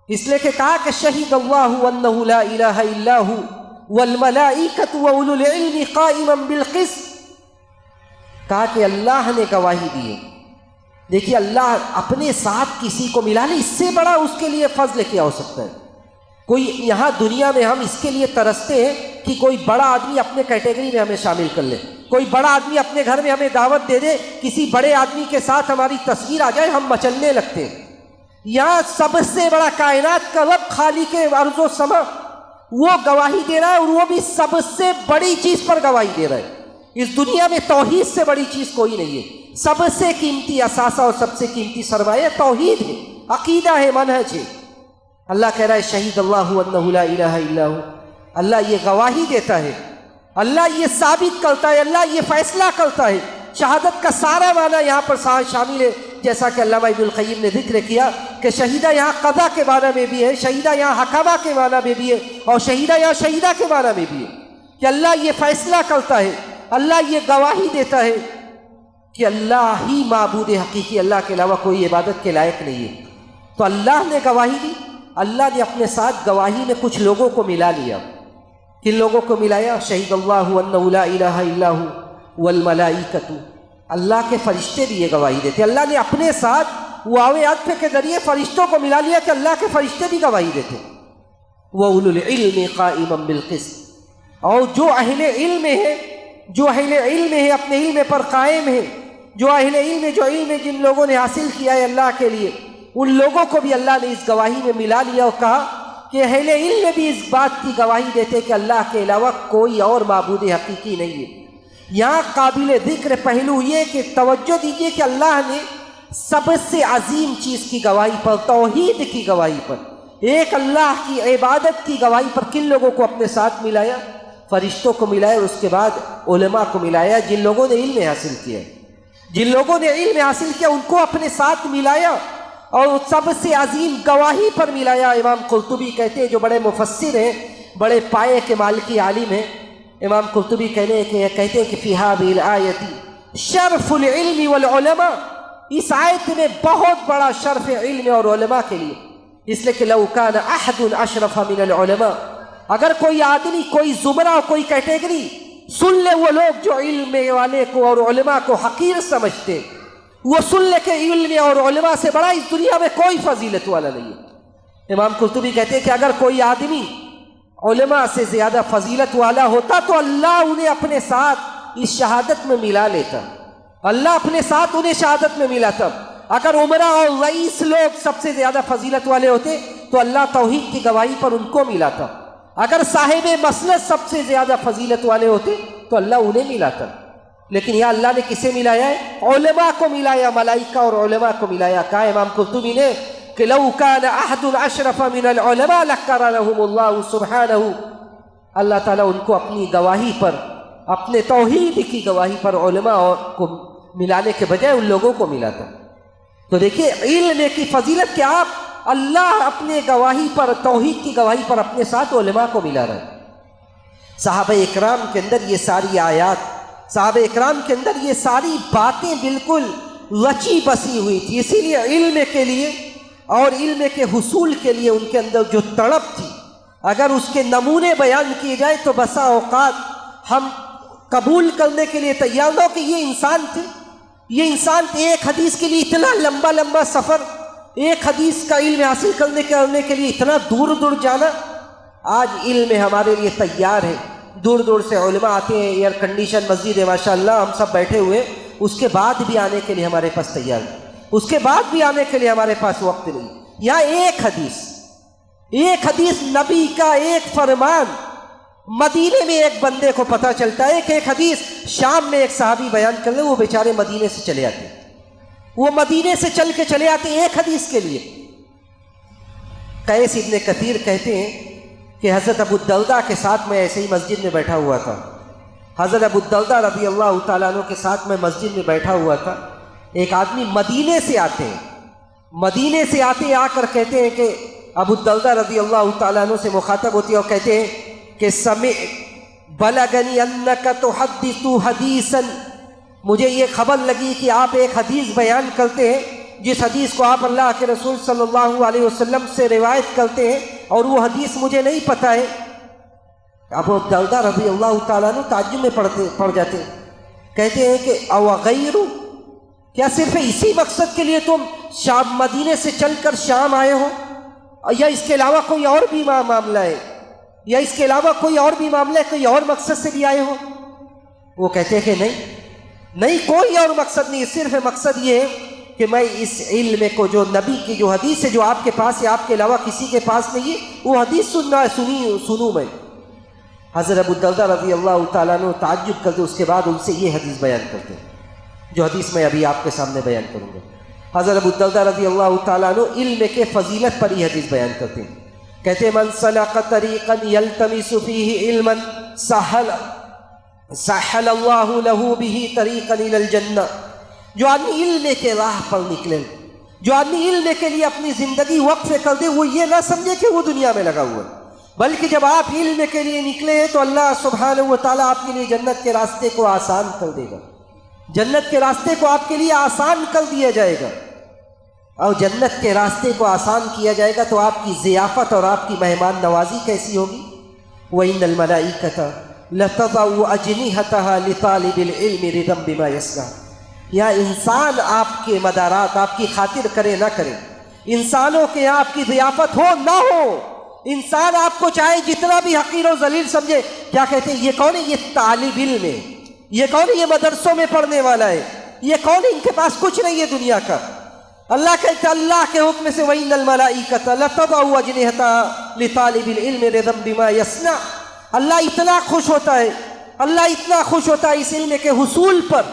اس لیے کہ کہا کہ شہید اللہ انہ لا الہ الا ہو والملائکۃ واولو العلم قائما بالقسط، کہا کہ اللہ نے گواہی دی ہے۔ دیکھیے اللہ اپنے ساتھ کسی کو ملا لے، اس سے بڑا اس کے لیے فضل کیا ہو سکتا ہے؟ کوئی یہاں دنیا میں ہم اس کے لیے ترستے ہیں کہ کوئی بڑا آدمی اپنے کیٹیگری میں ہمیں شامل کر لے، کوئی بڑا آدمی اپنے گھر میں ہمیں دعوت دے دے، کسی بڑے آدمی کے ساتھ ہماری تصویر آ جائے، ہم مچلنے لگتے ہیں۔ یہاں سب سے بڑا کائنات کا رب، خالق ارض و سما، وہ گواہی دے رہا ہے، اور وہ بھی سب سے بڑی چیز پر گواہی دے رہا ہے۔ اس دنیا میں توحید سے بڑی چیز کوئی نہیں ہے۔ سب سے قیمتی اثاثہ اور سب سے قیمتی سرمایہ توحید ہے، عقیدہ ہے، منہج ہے۔ اللہ کہہ رہا ہے شہید اللہ انہ لا الہ الا ہو، اللہ یہ گواہی دیتا ہے، اللہ یہ ثابت کرتا ہے، اللہ یہ فیصلہ کرتا ہے۔ شہادت کا سارا معنی یہاں پر شامل ہے، جیسا کہ علامہ ابن القیم نے ذکر کیا کہ شہیدہ یہاں قضا کے معنی میں بھی ہے، شہیدہ یہاں حکمہ کے معنی میں بھی ہے، اور شہیدہ یہاں شہیدہ کے معنی میں بھی ہے کہ اللہ یہ فیصلہ کرتا ہے، اللہ یہ گواہی دیتا ہے کہ اللہ ہی معبود حقیقی، اللہ کے علاوہ کوئی عبادت کے لائق نہیں ہے۔ تو اللہ نے گواہی دی، اللہ نے اپنے ساتھ گواہی میں کچھ لوگوں کو ملا لیا۔ کن لوگوں کو ملایا؟ شہید اللہ انہ لا الہ الا ہو والملائکۃ، اللہ کے فرشتے بھی یہ گواہی دیتے۔ اللہ نے اپنے ساتھ واو عطف کے ذریعے فرشتوں کو ملا لیا کہ اللہ کے فرشتے بھی گواہی دیتے۔ وَأُولُو الْعِلْمِ قَائِمًا بِالْقِسْطِ، اور جو اہل علم ہے، جو اہل علم ہے اپنے علم پر قائم ہے، جو اہل علم ہے، جو علم جن لوگوں نے حاصل کیا ہے اللہ کے لیے، ان لوگوں کو بھی اللہ نے اس گواہی میں ملا لیا اور کہا کہ اہل علم بھی اس بات کی گواہی دیتے کہ اللہ کے علاوہ کوئی اور معبود حقیقی نہیں ہے۔ یہاں قابل ذکر پہلو یہ کہ توجہ دیجئے کہ اللہ نے سب سے عظیم چیز کی گواہی پر، توحید کی گواہی پر، ایک اللہ کی عبادت کی گواہی پر کن لوگوں کو اپنے ساتھ ملایا؟ فرشتوں کو ملایا، اور اس کے بعد علماء کو ملایا، جن لوگوں نے علم حاصل کیا، جن لوگوں نے علم حاصل کیا ان کو اپنے ساتھ ملایا، اور سب سے عظیم گواہی پر ملایا۔ امام قرطبی کہتے ہیں، جو بڑے مفسر ہیں، بڑے پائے کے مالکی عالم ہیں، امام قرطبی کہتے ہیں کہ فی هذه الآیۃ شرف العلم والعلماء، اس آیت میں بہت بڑا شرف علم اور علماء کے لیے، اس لیے کہ لو کان احد اشرف من العلماء، اگر کوئی آدمی، کوئی زمرہ، کوئی کیٹیگری سن لے وہ لوگ جو علم والے کو اور علماء کو حقیر سمجھتے، وہ سن لے کہ علم اور علماء سے بڑا اس دنیا میں کوئی فضیلت والا نہیں ہے۔ امام قرطبی کہتے ہیں کہ اگر کوئی آدمی علماء سے زیادہ فضیلت والا ہوتا تو اللہ انہیں اپنے ساتھ اس شہادت میں ملا لیتا، اللہ اپنے ساتھ انہیں شہادت میں ملاتا۔ اگر عمرہ اور رئیس لوگ سب سے زیادہ فضیلت والے ہوتے تو اللہ توحید کی گواہی پر ان کو ملاتا، اگر صاحب مسلک سب سے زیادہ فضیلت والے ہوتے تو اللہ انہیں ملاتا، لیکن یہاں اللہ نے کسے ملایا ہے؟ علماء کو ملایا، ملائکہ اور علماء کو ملایا۔ کہا امام قرطبی نے کہ لو کان احد اشرف من العلماء لقرنهم اللہ سبحانہ، اللہ تعالیٰ ان کو اپنی گواہی پر، اپنے توحید کی گواہی پر علماء کو ملانے کے بجائے ان لوگوں کو ملاتا۔ تو دیکھیے علم کی فضیلت کہ آپ اللہ اپنے گواہی پر، توحید کی گواہی پر اپنے ساتھ علماء کو ملا رہے ہیں۔ صحابہ اکرام کے اندر یہ ساری آیات، صحابہ اکرام کے اندر یہ ساری باتیں بالکل رچی بسی ہوئی تھی، اسی لیے علم کے لیے اور علم کے حصول کے لیے ان کے اندر جو تڑپ تھی، اگر اس کے نمونے بیان کیے جائے تو بسا اوقات ہم قبول کرنے کے لیے تیار ہو کہ یہ انسان تھے، یہ انسان ایک حدیث کے لیے اتنا لمبا لمبا سفر، ایک حدیث کا علم حاصل کرنے کے لیے اتنا دور دور جانا۔ آج علم ہمارے لیے تیار ہے، دور دور سے علماء آتے ہیں، ایئر کنڈیشن مسجد ہے ماشاءاللہ، ہم سب بیٹھے ہوئے، اس کے بعد بھی آنے کے لیے ہمارے پاس تیار ہے، اس کے بعد بھی آنے کے لیے ہمارے پاس وقت نہیں۔ یہاں ایک حدیث نبی کا ایک فرمان مدینے میں ایک بندے کو پتہ چلتا ہے کہ ایک حدیث شام میں ایک صحابی بیان کر لے، وہ بیچارے مدینے سے چلے آتے، وہ مدینے سے چل کے چلے آتے ایک حدیث کے لیے۔ قیس ابن کثیر کہتے ہیں کہ حضرت ابو الدرداء کے ساتھ میں ایسے ہی مسجد میں بیٹھا ہوا تھا، حضرت ابو الدرداء رضی اللہ تعالیٰ عنہ کے ساتھ میں مسجد میں بیٹھا ہوا تھا۔ ایک آدمی مدینے سے آتے ہیں، آ کر کہتے ہیں کہ ابو الدرداء رضی اللہ تعالیٰ عنہ سے مخاطب ہوتی ہے اور کہتے ہیں کہ بلغنی انک تحدث حدیثا، مجھے یہ خبر لگی کہ آپ ایک حدیث بیان کرتے ہیں، جس حدیث کو آپ اللہ کے رسول صلی اللہ علیہ وسلم سے روایت کرتے ہیں، اور وہ حدیث مجھے نہیں پتہ ہے۔ ابو الدرداء رضی اللہ تعالیٰ عنہ تعجب میں پڑ جاتے ہیں، کہتے ہیں کہ او غیر، کیا صرف اسی مقصد کے لیے تم شام مدینے سے چل کر شام آئے ہو، یا اس کے علاوہ کوئی اور بھی معاملہ ہے، کوئی اور مقصد سے بھی آئے ہو؟ وہ کہتے ہیں کہ نہیں، کوئی اور مقصد نہیں، صرف مقصد یہ ہے کہ میں اس علم کو، جو نبی کی جو حدیث ہے جو آپ کے پاس ہے، آپ کے علاوہ کسی کے پاس نہیں ہے، وہ حدیث سنوں میں۔ حضرت ابو الدرداء رضی اللہ تعالیٰ عنہ تعجب کرتے، اس کے بعد ان سے یہ حدیث بیان کرتے ہیں جو حدیث میں ابھی آپ کے سامنے بیان کروں گا۔ حضرت ابو الدرداء رضی اللہ تعالیٰ عنہ علم کے فضیلت پر یہ حدیث بیان کرتے ہیں، کہتے ہیں من سلک طریقا یلتمس فیہ علما سہل اللہ لہ بہ طریقا الی الجنہ، جو آدمی علم کے راہ پر نکلے، جو آدمی علم کے لیے اپنی زندگی وقف کر دے، وہ یہ نہ سمجھے کہ وہ دنیا میں لگا ہوا ہے، بلکہ جب آپ علم کے لیے نکلے ہیں تو اللہ سبحانہ و تعالیٰ آپ کے لیے جنت کے راستے کو آسان کر دے گا، جنت کے راستے کو آپ کے لیے آسان کر دیا جائے گا، اور جنت کے راستے کو آسان کیا جائے گا تو آپ کی ضیافت اور آپ کی مہمان نوازی کیسی ہوگی؟ وَإِنَّ الْمَلَائِكَةَ لَتَضَعُ أَجْنِحَتَهَا لِطَالِبِ الْعِلْمِ رِضًا بِمَا يَصْنَعُ، یا انسان آپ کے مدارات، آپ کی خاطر کرے نہ کرے، انسانوں کے یہاں آپ کی ضیافت ہو نہ ہو، انسان آپ کو چاہے جتنا بھی حقیر و ذلیل سمجھے، کیا کہتے ہیں یہ کون ہے؟ یہ طالب علم ہے، یہ کون ہے؟ یہ مدرسوں میں پڑھنے والا ہے، یہ کون ہے؟ ان کے پاس کچھ نہیں ہے دنیا کا۔ اللہ کہتے ہیں اللہ کے حکم سے وَإِنَّ الْمَلَائِكَةَ لَتَضَعُ أَجْنِحَتَهَا لِطَالِبِ الْعِلْمِ رِضًا بِمَا يَصْنَعُ، اللہ اتنا خوش ہوتا ہے اس علم کے حصول پر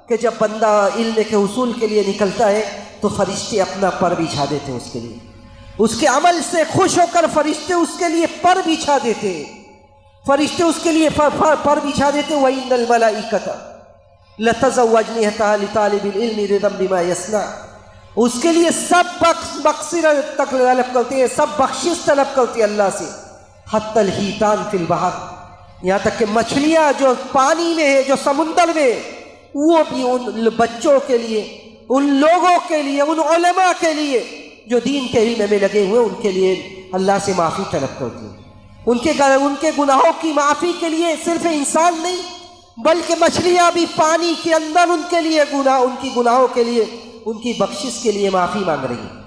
کہ جب بندہ علم کے حصول کے لیے نکلتا ہے تو فرشتے اپنا پر بچھا دیتے ہیں اس کے لیے، اس کے عمل سے خوش ہو کر فرشتے اس کے لیے پر بچھا دیتے ہیں، فرشتے اس کے لیے پر بچھا دیتے ہیں۔ وَإِنَّ الْمَلَائِكَةَ لَتَضَعُ أَجْنِحَتَهَا لِطَالِبِ الْعِلْمِ رِضًا بِمَا يَصْنَعُ، اس کے لیے سب مغفرت تک طلب کرتے ہیں، سب بخشش طلب کرتے ہیں اللہ سے، حتی الحیتان فی البحر، یہاں تک کہ مچھلیاں جو پانی میں ہے، جو سمندر میں، وہ بھی ان بچوں کے لیے، ان لوگوں کے لیے، ان علماء کے لیے جو دین کے علم میں لگے ہوئے، ان کے لیے اللہ سے معافی طلب کرتے ہیں، ان کے گناہوں کی معافی کے لیے صرف انسان نہیں، بلکہ مچھلیاں بھی پانی کے اندر ان کے لیے ان کی گناہوں کے لیے، ان کی بخشش کے لیے معافی مانگ رہی ہیں۔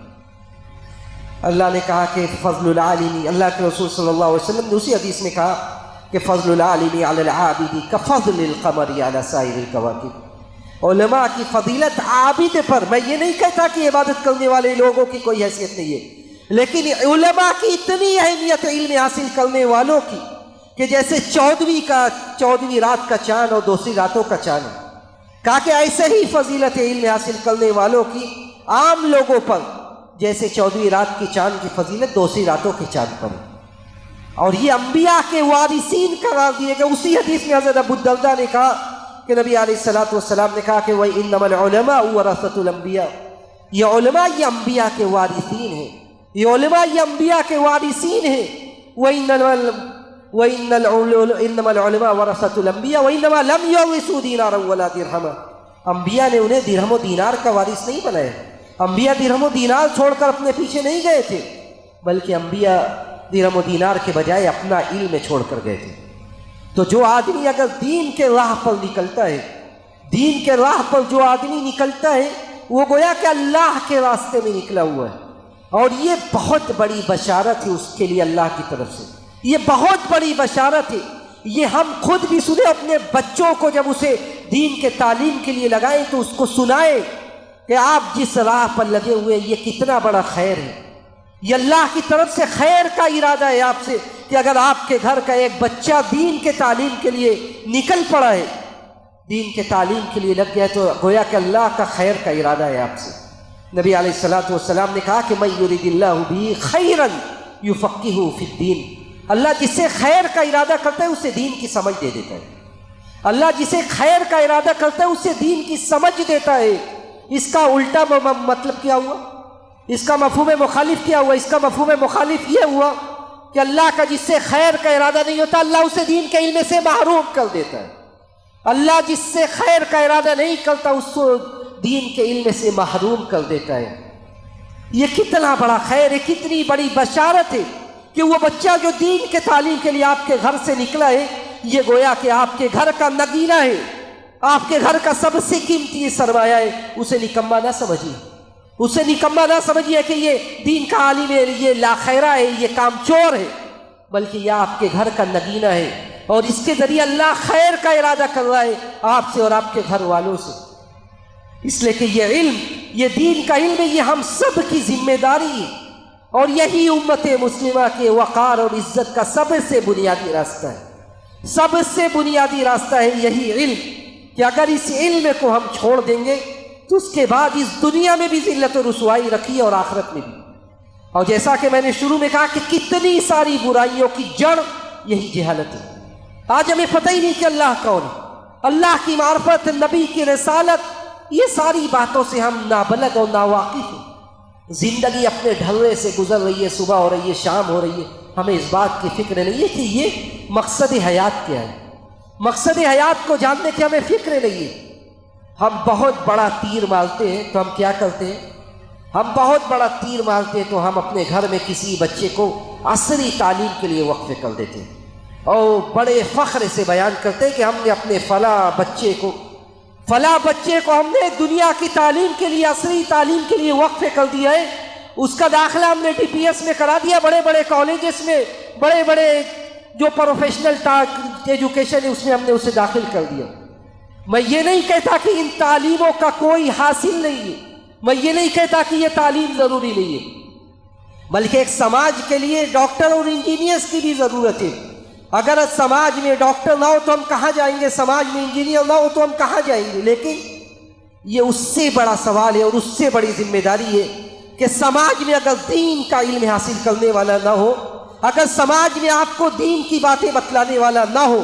اللہ نے کہا کہ فضل العالم، اللہ کے رسول صلی اللہ علیہ وسلم نے اسی حدیث میں کہا کہ فضل العالم علی العابد کفضل القمر علی سائر الکواکب، علماء کی فضیلت عابد پر، میں یہ نہیں کہتا کہ عبادت کرنے والے لوگوں کی کوئی حیثیت نہیں ہے، لیکن علماء کی اتنی اہمیت علم حاصل کرنے والوں کی کہ جیسے 14ویں رات کا چاند اور دوسری راتوں کا چاند ہے، کہا کہ ایسے ہی فضیلت علم حاصل کرنے والوں کی عام لوگوں پر جیسے 14ویں رات کی چاند کی فضیلت دوسری راتوں کے چاند پر ہے۔ اور یہ انبیاء کے وارثین قرار دیے گئے۔ اسی حدیث میں حضرت ابو الدرداء نے کہا کہ نبی علیہ الصلوۃ والسلام نے کہا کہ وَإِنَّمَا الْعُلَمَاءُ وَرَثَةُ الْأَنْبِيَاءِ، یہ علماء یہ انبیاء کے وارثین ہیں، یہ علماء یہ انبیاء کے وارثین ہیں۔ وَإِنَّمَا الْعُلَمَاءُ وَرَثَةُ الْأَنْبِيَاءِ وَإِنَّمَا لَمْ يُورِثُوا دِينَارًا وَلَا دِرْهَمًا، انبیاء نے انہیں درہم و دینار کا وارث نہیں بنایا، انبیاء درہم و دینار چھوڑ کر اپنے پیچھے نہیں گئے تھے، بلکہ انبیاء درہم و دینار کے بجائے اپنا علم چھوڑ کر گئے تھے۔ تو جو آدمی اگر دین کے راہ پر نکلتا ہے، دین کے راہ پر جو آدمی نکلتا ہے وہ گویا کہ اللہ کے راستے میں نکلا ہوا ہے، اور یہ بہت بڑی بشارت ہے اس کے لیے اللہ کی طرف سے، یہ بہت بڑی بشارت ہے۔ یہ ہم خود بھی سنیں، اپنے بچوں کو جب اسے دین کے تعلیم کے لیے لگائیں تو اس کو سنائیں کہ آپ جس راہ پر لگے ہوئے یہ کتنا بڑا خیر ہے، یہ اللہ کی طرف سے خیر کا ارادہ ہے آپ سے، کہ اگر آپ کے گھر کا ایک بچہ دین کے تعلیم کے لیے نکل پڑا ہے، دین کے تعلیم کے لیے لگ گیا، تو گویا کہ اللہ کا خیر کا ارادہ ہے آپ سے۔ نبی علیہ الصلوۃ والسلام نے کہا کہ مَن یُرِدِ اللَّهُ بِهِ خَیْرًا یُفَقِّهُ فِی الدِّین، اللہ جسے خیر کا ارادہ کرتا ہے اسے دین کی سمجھ دے دیتا ہے، اللہ جسے خیر کا ارادہ کرتا ہے اسے دین کی سمجھ دیتا ہے۔ اس کا الٹا مطلب کیا ہوا؟ اس کا مفہوم مخالف کیا ہوا؟ اس کا مفہوم مخالف یہ ہوا کہ اللہ کا جس سے خیر کا ارادہ نہیں ہوتا اللہ اسے دین کے علم سے محروم کر دیتا ہے، اللہ جس سے خیر کا ارادہ نہیں کرتا اس کو دین کے علم سے محروم کر دیتا ہے۔ یہ کتنا بڑا خیر ہے، کتنی بڑی بشارت ہے کہ وہ بچہ جو دین کے تعلیم کے لیے آپ کے گھر سے نکلا ہے، یہ گویا کہ آپ کے گھر کا نگینہ ہے، آپ کے گھر کا سب سے قیمتی سرمایہ ہے، اسے نکما نہ سمجھیے، اسے نکما نہ سمجھیے کہ یہ دین کا عالم ہے، یہ لاخیرہ ہے، یہ کام چور ہے، بلکہ یہ آپ کے گھر کا نگینہ ہے، اور اس کے ذریعے اللہ خیر کا ارادہ کر رہا ہے آپ سے اور آپ کے گھر والوں سے۔ اس لیے کہ یہ علم، یہ دین کا علم ہے، یہ ہم سب کی ذمہ داری ہے، اور یہی امت مسلمہ کے وقار اور عزت کا سب سے بنیادی راستہ ہے، سب سے بنیادی راستہ ہے یہی علم، کہ اگر اس علم کو ہم چھوڑ دیں گے تو اس کے بعد اس دنیا میں بھی ذلت و رسوائی رکھی اور آخرت میں بھی۔ اور جیسا کہ میں نے شروع میں کہا کہ کتنی ساری برائیوں کی جڑ یہی جہالت ہے۔ آج ہمیں پتہ ہی نہیں کہ اللہ کون ہے، اللہ کی معرفت، نبی کی رسالت، یہ ساری باتوں سے ہم نابلد اور ناواقف ہیں۔ زندگی اپنے ڈھلے سے گزر رہی ہے، صبح ہو رہی ہے، شام ہو رہی ہے، ہمیں اس بات کی فکر نہیں ہے کہ یہ مقصد حیات کیا ہے، مقصد حیات کو جاننے کی ہمیں فکر نہیں ہے۔ ہم بہت بڑا تیر مارتے ہیں تو ہم کیا کرتے ہیں؟ ہم بہت بڑا تیر مارتے ہیں تو ہم اپنے گھر میں کسی بچے کو عصری تعلیم کے لیے وقف کر دیتے ہیں، اور بڑے فخر سے بیان کرتے ہیں کہ ہم نے اپنے فلاں بچے کو ہم نے دنیا کی تعلیم کے لیے، عصری تعلیم کے لیے وقف کر دیا ہے، اس کا داخلہ ہم نے DPS میں کرا دیا، بڑے بڑے کالجز میں، بڑے بڑے جو پروفیشنل ایجوکیشن ہے اس میں ہم نے اسے داخل کر دیا۔ میں یہ نہیں کہتا کہ ان تعلیموں کا کوئی حاصل نہیں ہے، میں یہ نہیں کہتا کہ یہ تعلیم ضروری نہیں ہے، بلکہ ایک سماج کے لیے ڈاکٹر اور انجینئرز کی بھی ضرورت ہے۔ اگر سماج میں ڈاکٹر نہ ہو تو ہم کہاں جائیں گے، سماج میں انجینئر نہ ہو تو ہم کہاں جائیں گے؟ لیکن یہ اس سے بڑا سوال ہے اور اس سے بڑی ذمہ داری ہے کہ سماج میں اگر دین کا علم حاصل کرنے والا نہ ہو، اگر سماج میں آپ کو دین کی باتیں بتلانے والا نہ ہو،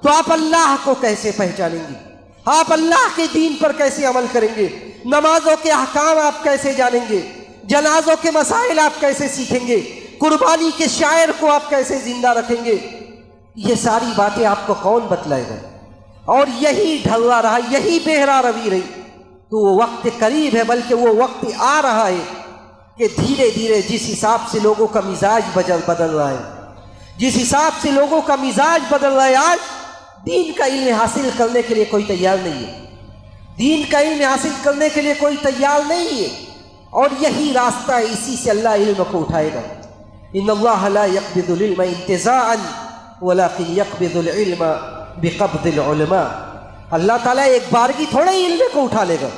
تو آپ اللہ کو کیسے پہچانیں گے؟ آپ اللہ کے دین پر کیسے عمل کریں گے؟ نمازوں کے احکام آپ کیسے جانیں گے؟ جنازوں کے مسائل آپ کیسے سیکھیں گے؟ قربانی کے شاعر کو آپ کیسے زندہ رکھیں گے؟ یہ ساری باتیں آپ کو کون بتلائے گا؟ اور یہی ڈھلوا رہا، یہی بہرا روی رہی، تو وہ وقت قریب ہے، بلکہ وہ وقت آ رہا ہے کہ دھیرے دھیرے جس حساب سے لوگوں کا مزاج بدل رہا ہے، جس حساب سے لوگوں کا مزاج بدل رہا ہے، آج دین کا علم حاصل کرنے کے لیے کوئی تیار نہیں ہے، دین کا علم حاصل کرنے کے لیے کوئی تیار نہیں ہے، اور یہی راستہ ہے، اسی سے اللہ علم کو اٹھائے گا۔ ان اللہ لا يقبض العلم انتزاعا ولكن يقبض العلم بقبض العلماء۔ اللہ تعالیٰ ایک بارگی تھوڑے ہی علم کو اٹھا لے گا،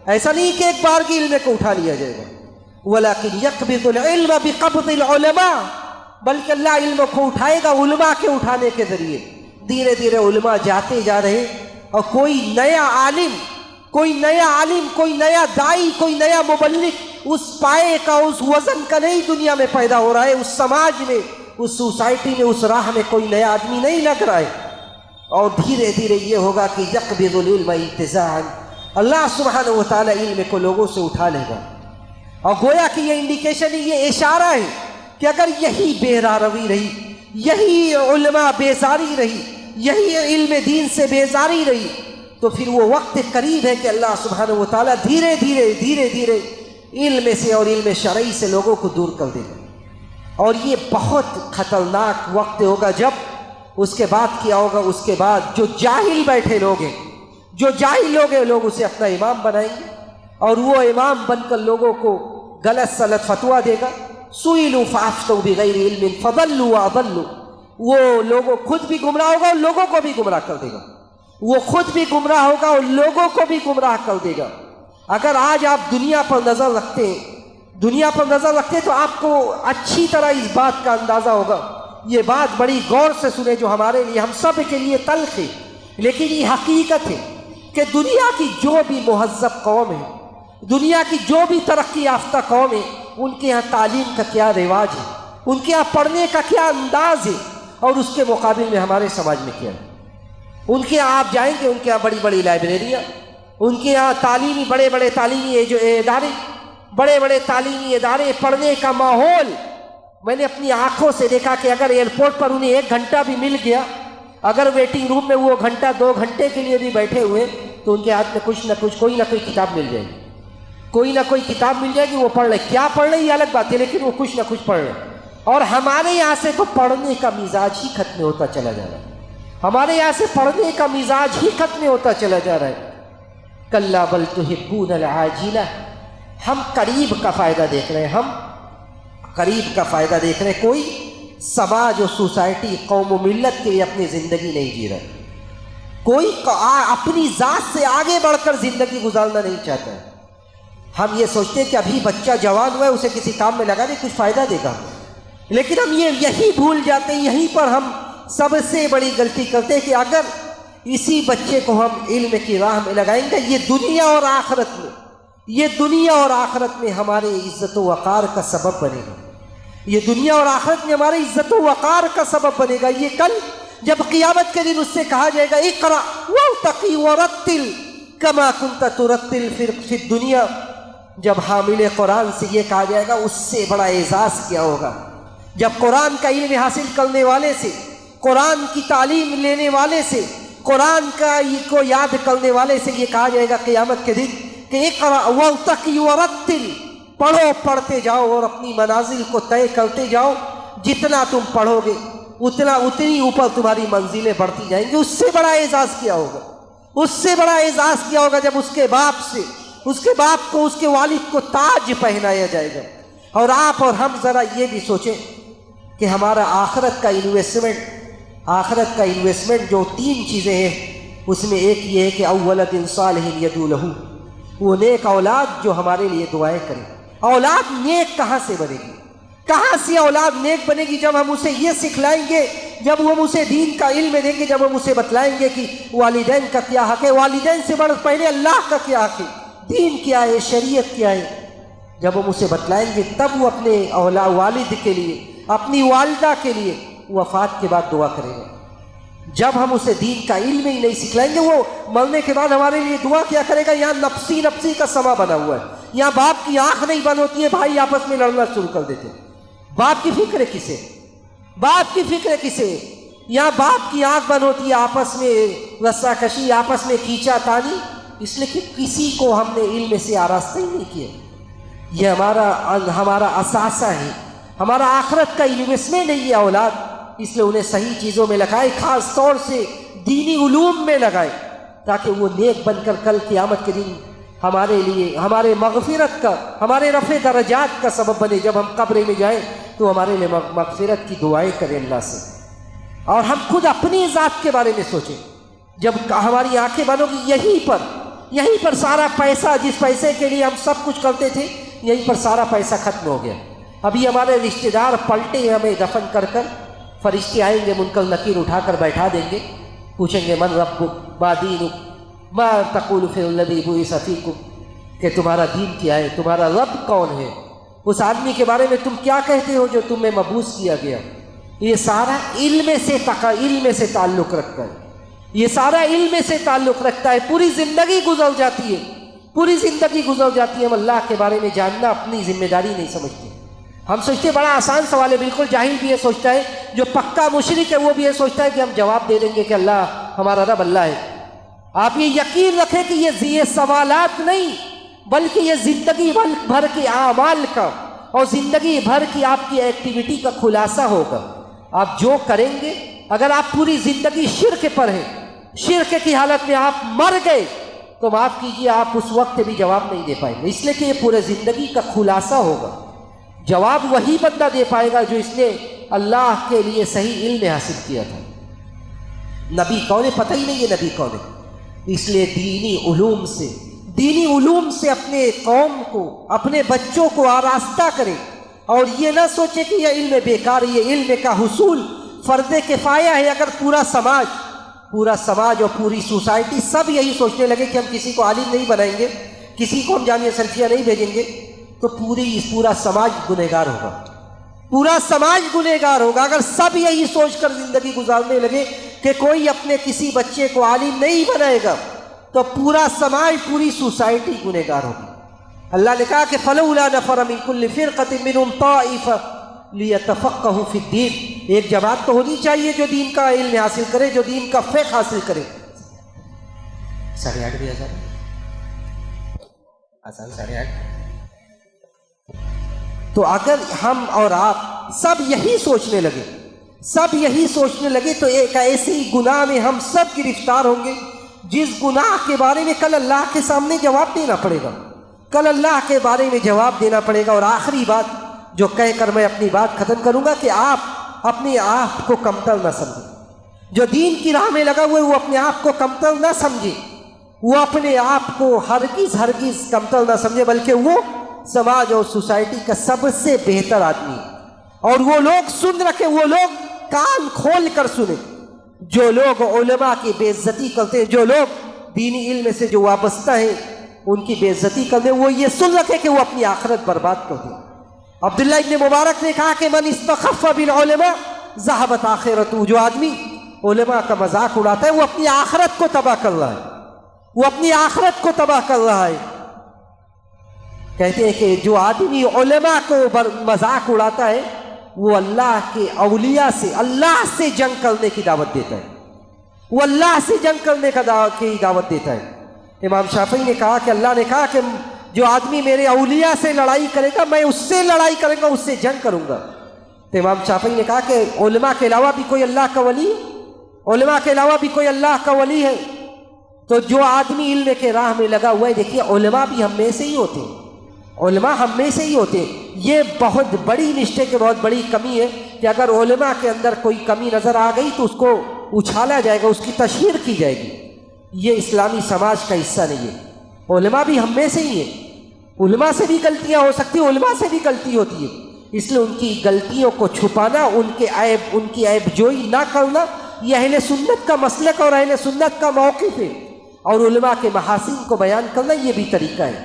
ایسا نہیں کہ ایک بارگی علم کو اٹھا لیا جائے گا، ولكن يقبض العلم بقبض العلماء، بلکہ اللہ علم کو اٹھائے گا علماء کے اٹھانے کے ذریعے۔ دھیرے دھیرے علماء جاتے جا رہے، اور کوئی نیا عالم، کوئی نیا دائی، کوئی نیا مبلغ اس پائے کا، اس وزن کا نہیں دنیا میں پیدا ہو رہا ہے، اس سماج میں، اس سوسائٹی میں، اس راہ میں کوئی نیا آدمی نہیں لگ رہا ہے۔ اور دھیرے دھیرے یہ ہوگا کہ یقبض العلم انتزاعا، اللہ سبحانہ و تعالیٰ علم کو لوگوں سے اٹھا لے گا۔ اور گویا کہ یہ انڈیکیشن ہے، یہ اشارہ ہے کہ اگر یہی بے راروی رہی، یہی علماء بیزاری رہی، یہی علم دین سے بیزاری رہی، تو پھر وہ وقت قریب ہے کہ اللہ سبحانہ و تعالیٰ دھیرے دھیرے علم سے اور علم شرعی سے لوگوں کو دور کر دے گا۔ اور یہ بہت خطرناک وقت ہوگا جب اس کے بعد کیا ہوگا، اس کے بعد جو جاہل بیٹھے لوگ ہیں، جو جاہل لوگ ہیں، لوگ اسے اپنا امام بنائیں گے، اور وہ امام بن کر لوگوں کو غلط سلط فتویٰ دے گا۔ سئلوا فافتوا بغیر علم فضلوا واضلوا، وہ لوگوں خود بھی گمراہ ہوگا اور لوگوں کو بھی گمراہ کر دے گا، وہ خود بھی گمراہ ہوگا اور لوگوں کو بھی گمراہ کر دے گا۔ اگر آج آپ دنیا پر نظر رکھتے ہیں تو آپ کو اچھی طرح اس بات کا اندازہ ہوگا۔ یہ بات بڑی غور سے سنیں، جو ہمارے لیے، ہم سب کے لیے تلخ ہے، لیکن یہ حقیقت ہے کہ دنیا کی جو بھی مہذب قوم ہے، دنیا کی جو بھی ترقی یافتہ قوم ہے، ان کے یہاں تعلیم کا کیا رواج ہے، ان کے یہاں پڑھنے کا کیا انداز ہے، اور اس کے مقابل میں ہمارے سماج میں کیا ہے۔ ان کے یہاں آپ جائیں گے، ان کے یہاں بڑی بڑی لائبریریاں، ان کے یہاں بڑے بڑے تعلیمی ادارے، پڑھنے کا ماحول۔ میں نے اپنی آنکھوں سے دیکھا کہ اگر ایئرپورٹ پر انہیں 1 گھنٹہ بھی مل گیا، اگر ویٹنگ روم میں وہ گھنٹہ 2 گھنٹے کے لیے بھی بیٹھے ہوئے، تو ان کے ہاتھ میں کچھ نہ کچھ، کوئی نہ کوئی کتاب مل جائے گی، کوئی نہ کوئی کتاب مل جائے گی، وہ پڑھ لے۔ کیا پڑھ لے یہ الگ بات ہے، لیکن وہ کچھ نہ کچھ پڑھ لے۔ اور ہمارے یہاں سے تو پڑھنے کا مزاج ہی ختم ہوتا چلا جا رہا ہے، ہمارے یہاں سے پڑھنے کا مزاج ہی ختم ہوتا چلا جا رہا ہے۔ کلا بل تحبون العاجلہ، ہم قریب کا فائدہ دیکھ رہے ہیں، ہم قریب کا فائدہ دیکھ رہے ہیں۔ کوئی سماج اور سوسائٹی، قوم و ملت کے لیے اپنی زندگی نہیں جی رہا، کوئی اپنی ذات سے آگے بڑھ کر زندگی گزارنا نہیں چاہتا ہے۔ ہم یہ سوچتے ہیں کہ ابھی بچہ جوان ہوا ہے، اسے کسی کام میں لگا دیں، کچھ فائدہ دے گا، لیکن ہم یہی بھول جاتے ہیں، یہیں پر ہم سب سے بڑی غلطی کرتے ہیں کہ اگر اسی بچے کو ہم علم کی راہ میں لگائیں گے، یہ دنیا اور آخرت میں ہمارے عزت و وقار کا سبب بنے گا، یہ دنیا اور آخرت میں ہمارے عزت و وقار کا سبب بنے گا۔ یہ کل جب قیامت کے دن اس سے کہا جائے گا اقرأ وارتقی ورتل کما کنت ترتل فی الدنیا، جب حامل قرآن سے یہ کہا جائے گا، اس سے بڑا اعزاز کیا ہوگا؟ جب قرآن کا علم حاصل کرنے والے سے، قرآن کی تعلیم لینے والے سے، قرآن کو یاد کرنے والے سے یہ کہا جائے گا قیامت کے دن کہ اقرأ وارتقی ورتل، پڑھو، پڑھتے جاؤ اور اپنی منازل کو طے کرتے جاؤ، جتنا تم پڑھو گے اتنی اوپر تمہاری منزلیں بڑھتی جائیں گی۔ اس سے بڑا اعزاز کیا ہوگا؟ اس سے بڑا اعزاز کیا ہوگا جب اس کے باپ کو، اس کے والد کو تاج پہنایا جائے گا۔ اور آپ اور ہم ذرا یہ بھی سوچیں کہ ہمارا آخرت کا انویسٹمنٹ جو 3 چیزیں ہیں، اس میں ایک یہ ہے کہ اولد صالح یدعو لہ، وہ نیک اولاد جو ہمارے لیے دعائیں کرے۔ اولاد نیک کہاں سے بنے گی؟ کہاں سے اولاد نیک بنے گی؟ جب ہم اسے یہ سکھلائیں گے، جب ہم اسے دین کا علم دیں گے، جب ہم اسے بتلائیں گے کہ والدین کا کیا حق ہے، والدین سے بڑھ پہلے اللہ کا کیا حق ہے، دین کیا ہے، شریعت کیا ہے، جب ہم اسے بتلائیں گے، تب وہ اپنے والد کے لیے، اپنی والدہ کے لیے وفات کے بعد دعا کرے گا۔ جب ہم اسے دین کا علم ہی نہیں سکھلائیں گے، وہ مرنے کے بعد ہمارے لیے دعا کیا کرے گا؟ یہاں نفسی کا سما بنا ہوا ہے، یہاں باپ کی آنکھ نہیں بند ہوتی ہے، بھائی آپس میں لڑنا شروع کر دیتے ہیں۔ باپ کی فکر کسے؟ یہاں باپ کی آنکھ بند ہوتی ہے، آپس میں رسا کشی، آپس میں کھینچا تانی، اس لیے کہ کسی کو ہم نے علم سے آراستہ ہی نہیں کیا۔ یہ ہمارا اثاثہ ہے، ہمارا آخرت کا انویسٹمنٹ ہے یہ اولاد، اس لیے انہیں صحیح چیزوں میں لگائے، خاص طور سے دینی علوم میں لگائیں تاکہ وہ نیک بن کر کل قیامت کے دن ہمارے لیے ہمارے مغفرت کا، ہمارے رفع درجات کا سبب بنے۔ جب ہم قبر میں جائیں تو ہمارے لیے مغفرت کی دعائیں کریں اللہ سے، اور ہم خود اپنی ذات کے بارے میں سوچیں۔ جب ہماری آنکھیں بنو گی یہیں پر سارا پیسہ، جس پیسے کے لیے ہم سب کچھ کرتے تھے، یہیں پر سارا پیسہ ختم ہو گیا۔ ابھی ہمارے رشتہ دار پلٹے ہیں ہمیں دفن کر کر، فرشتے آئیں گے منکر نکیر اٹھا کر بیٹھا دیں گے، پوچھیں گے من ربک ما دینک ما تقول فی الذی بعث فیکم، کہ تمہارا دین کیا ہے، تمہارا رب کون ہے، اس آدمی کے بارے میں تم کیا کہتے ہو جو تمہیں مبعوث کیا گیا۔ یہ سارا علم سے تعلق رکھتا ہے، یہ سارا علم سے تعلق رکھتا ہے۔ پوری زندگی گزر جاتی ہے ہم اللہ کے بارے میں جاننا اپنی ذمہ داری نہیں سمجھتے۔ ہم سوچتے بڑا آسان سوال ہے، بالکل جاہل بھی یہ سوچتا ہے، جو پکا مشرک ہے وہ بھی یہ سوچتا ہے کہ ہم جواب دے دیں گے کہ اللہ ہمارا رب اللہ ہے۔ آپ یہ یقین رکھیں کہ یہ سوالات نہیں، بلکہ یہ زندگی بھر کے اعمال کا اور زندگی بھر کی آپ کی ایکٹیویٹی کا خلاصہ ہوگا۔ آپ جو کریں گے، اگر آپ پوری زندگی شرک پر ہیں، شرک کی حالت میں آپ مر گئے تو معاف کیجیے آپ اس وقت بھی جواب نہیں دے پائیں گے، اس لیے کہ یہ پورے زندگی کا خلاصہ ہوگا۔ جواب وہی بندہ دے پائے گا جو اس نے اللہ کے لیے صحیح علم حاصل کیا تھا۔ نبی کون ہے پتہ ہی نہیں ہے نبی کون ہے، اس لیے دینی علوم سے اپنے قوم کو، اپنے بچوں کو آراستہ کریں، اور یہ نہ سوچے کہ یہ علم بیکار ہے۔ یہ علم کا حصول فرض کفایہ ہے۔ اگر پورا سماج اور پوری سوسائٹی سب یہی سوچنے لگے کہ ہم کسی کو عالم نہیں بنائیں گے، کسی کو ہم جامعہ سلفیہ نہیں بھیجیں گے، تو پورا سماج گنہگار ہوگا، اگر سب یہی سوچ کر زندگی گزارنے لگے کہ کوئی اپنے کسی بچے کو عالم نہیں بنائے گا، تو پورا سماج، پوری سوسائٹی گنہگار ہوگی۔ اللہ نے کہا کہ فلولا نفر من كل فرقة منهم طائفة ليتفقهوا في الدين، ایک جماعت تو ہونی چاہیے جو دین کا علم حاصل کرے، جو دین کا فقہ حاصل کرے۔ 8:30 بھی آسان 8:30۔ تو اگر ہم اور آپ سب یہی سوچنے لگے تو ایک ایسے ہی گناہ میں ہم سب گرفتار ہوں گے جس گناہ کے بارے میں کل اللہ کے سامنے جواب دینا پڑے گا۔ اور آخری بات جو کہہ کر میں اپنی بات ختم کروں گا کہ آپ اپنے آپ کو کمتر نہ سمجھیں۔ جو دین کی راہ میں لگا ہوا ہے وہ اپنے آپ کو کمتر نہ سمجھے، وہ اپنے آپ کو ہرگز کمتر نہ سمجھے، بلکہ وہ سماج اور سوسائٹی کا سب سے بہتر آدمی ہے۔ اور وہ لوگ سن رکھیں، وہ لوگ کان کھول کر سنیں جو لوگ علماء کی بے عزتی کرتے ہیں، جو لوگ دینی علم سے جو وابستہ ہیں ان کی بے عزتی کرتے ہیں، وہ یہ سن رکھیں کہ وہ اپنی آخرت برباد کر دیں۔ عبداللہ ابن مبارک نے کہا کہ من استخف بالعلماء ذهبت آخرتہ، جو آدمی علماء کا مذاق اڑاتا ہے وہ اپنی آخرت کو تباہ کر رہا ہے، کہتے ہیں کہ جو آدمی علماء کو مذاق اڑاتا ہے وہ اللہ کے اولیاء سے، اللہ سے جنگ کرنے کی دعوت دیتا ہے، امام شافعی نے کہا کہ اللہ نے کہا کہ جو آدمی میرے اولیاء سے لڑائی کرے گا میں اس سے لڑائی کروں گا، اس سے جنگ کروں گا۔ تو امام شافعی نے کہا کہ علماء کے علاوہ بھی کوئی اللہ کا ولی ہے، تو جو آدمی علم کے راہ میں لگا ہوا ہے، دیکھیے علماء بھی ہم میں سے ہی ہوتے ہیں۔ یہ بہت بڑی مسٹیک ہے، بہت بڑی کمی ہے کہ اگر علماء کے اندر کوئی کمی نظر آ گئی تو اس کو اچھالا جائے گا، اس کی تشہیر کی جائے گی۔ یہ اسلامی سماج کا حصہ نہیں ہے۔ علماء بھی ہم میں سے ہی ہیں، علماء سے بھی غلطیاں ہو سکتی ہیں، علماء سے بھی غلطی ہوتی ہے، اس لیے ان کی غلطیوں کو چھپانا، ان کی عیب جوئی نہ کرنا، یہ اہل سنت کا مسلک اور اہل سنت کا موقف ہے، اور علماء کے محاسن کو بیان کرنا یہ بھی طریقہ ہے۔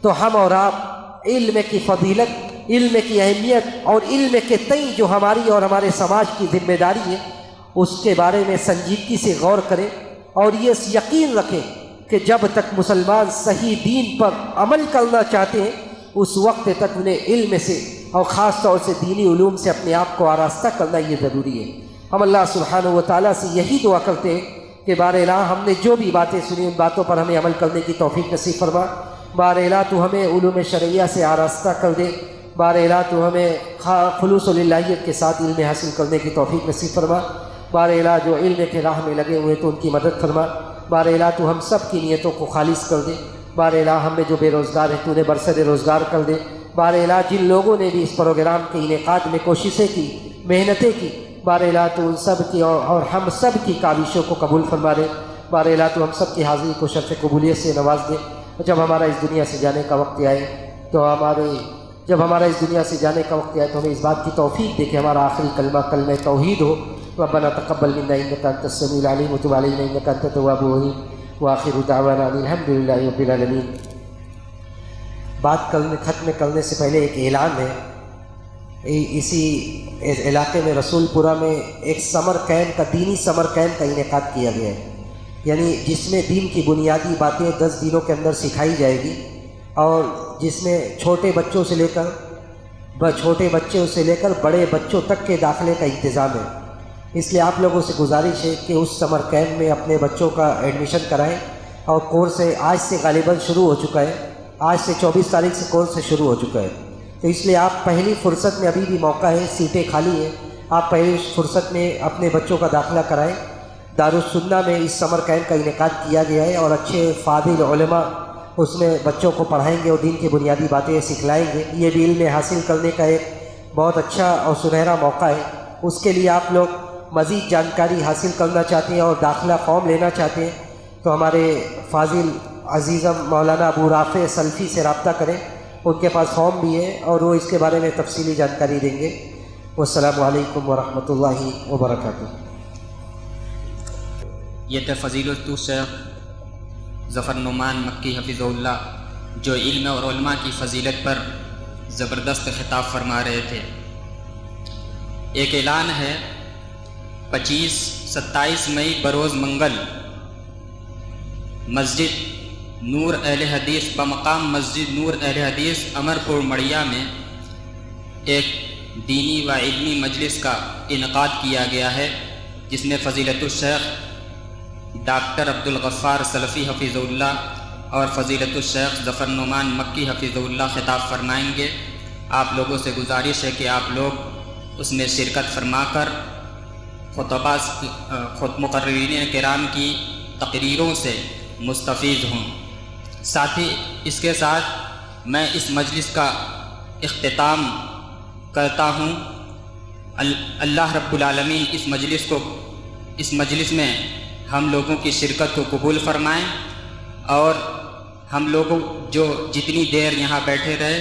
تو ہم اور آپ علم کی فضیلت، علم کی اہمیت اور علم کے تئیں جو ہماری اور ہمارے سماج کی ذمہ داری ہے اس کے بارے میں سنجیدگی سے غور کریں، اور یہ یقین رکھیں کہ جب تک مسلمان صحیح دین پر عمل کرنا چاہتے ہیں اس وقت تک انہیں علم سے اور خاص طور سے دینی علوم سے اپنے آپ کو آراستہ کرنا یہ ضروری ہے۔ ہم اللہ سبحانہ و تعالیٰ سے یہی دعا کرتے ہیں کہ بار الہ ہم نے جو بھی باتیں سنی ان باتوں پر ہمیں عمل کرنے کی توفیق نصیب فرما۔ بار الہ تو ہمیں علوم شرعیہ سے آراستہ کر دے، بار الہ تو ہمیں خلوص و للہیت کے ساتھ علم حاصل کرنے کی توفیق نصیب فرما۔ بار الہ جو علم کے راہ میں لگے ہوئے تو ان کی مدد فرما، بار الہ تو ہم سب کی نیتوں کو خالص کر دے، بار الہ ہم میں جو بے روزگار ہیں تو انہیں برسر روزگار کر دے، بار الہ جن لوگوں نے بھی اس پروگرام کے انعقاد میں کوششیں کی، محنتیں کی، بار الہ تو ان سب کی اور ہم سب کی کاوشوں کو قبول فرما دے، بار الہ تو ہم سب کی حاضری کو شرف قبولیت سے نواز دے۔ جب ہمارا اس دنیا سے جانے کا وقت آئے تو اس دنیا سے جانے کا وقت آئے تو ہمیں اس بات کی توفیق دے کہ ہمارا آخری کلمہ کلمہ توحید ہو۔ ربنا تقبل منا انک انت السمیع العلیم وتب علینا انک انت التواب الرحیم وآخر دعوانا ان الحمد للہ رب العالمین۔ بات ختم کرنے سے پہلے ایک اعلان ہے، اسی علاقے میں رسول پورہ میں ایک سمر کیمپ کا دینی سمر کیمپ کا انعقاد کیا گیا ہے، یعنی جس میں دین کی بنیادی باتیں 10 دنوں کے اندر سکھائی جائے گی، اور جس میں چھوٹے بچوں سے لے کر بڑے بچوں تک کے داخلے کا انتظام ہے۔ اس لیے آپ لوگوں سے گزارش ہے کہ اس سمر کیمپ میں اپنے بچوں کا ایڈمیشن کرائیں، اور کورس آج سے غالباً شروع ہو چکا ہے، آج سے 24 تاریخ سے کورس شروع ہو چکا ہے، تو اس لیے آپ پہلی فرصت میں، ابھی بھی موقع ہے، سیٹیں خالی ہیں، آپ پہلی فرصت میں اپنے بچوں کا داخلہ کرائیں۔ دارالسنہ میں اس سمر کیمپ کا انعقاد کیا گیا ہے، اور اچھے فاضل علماء اس میں بچوں کو پڑھائیں گے اور دین کی بنیادی باتیں سکھلائیں گے۔ یہ بھی علم حاصل کرنے کا ایک بہت اچھا اور سنہرا موقع ہے۔ اس کے لیے آپ لوگ مزید جانکاری حاصل کرنا چاہتے ہیں اور داخلہ فارم لینا چاہتے ہیں تو ہمارے فاضل عزیزم مولانا ابو رافع سلفی سے رابطہ کریں، ان کے پاس فارم بھی ہے اور وہ اس کے بارے میں تفصیلی جانکاری دیں گے۔ والسلام علیکم ورحمۃ اللہ وبرکاتہ۔ یہ تھے فضیلت شیخ ظفر نعمان مکی حفظہ اللہ، جو علم اور علماء کی فضیلت پر زبردست خطاب فرما رہے تھے۔ ایک اعلان ہے، 25-27 مئی بروز منگل مسجد نور اہل حدیث بمقام مسجد نور اہل حدیث امرپور مڑیا میں ایک دینی و علمی مجلس کا انعقاد کیا گیا ہے، جس میں فضیلت الشیخ ڈاکٹر عبدالغفار سلفی حفظہ اللہ اور فضیلت الشیخ ظفر نعمان مکی حفظہ اللہ خطاب فرمائیں گے۔ آپ لوگوں سے گزارش ہے کہ آپ لوگ اس میں شرکت فرما کر مقررین کرام کی تقریروں سے مستفید ہوں۔ ساتھ ہی اس کے ساتھ میں اس مجلس کا اختتام کرتا ہوں۔ اللہ رب العالمین اس مجلس میں ہم لوگوں کی شرکت کو قبول فرمائیں، اور ہم لوگوں جو جتنی دیر یہاں بیٹھے رہے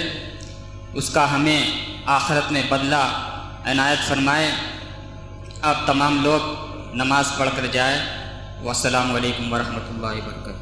اس کا ہمیں آخرت میں بدلہ عنایت فرمائے۔ آپ تمام لوگ نماز پڑھ کر جائیں۔ والسلام علیکم ورحمۃ اللہ وبرکاتہ۔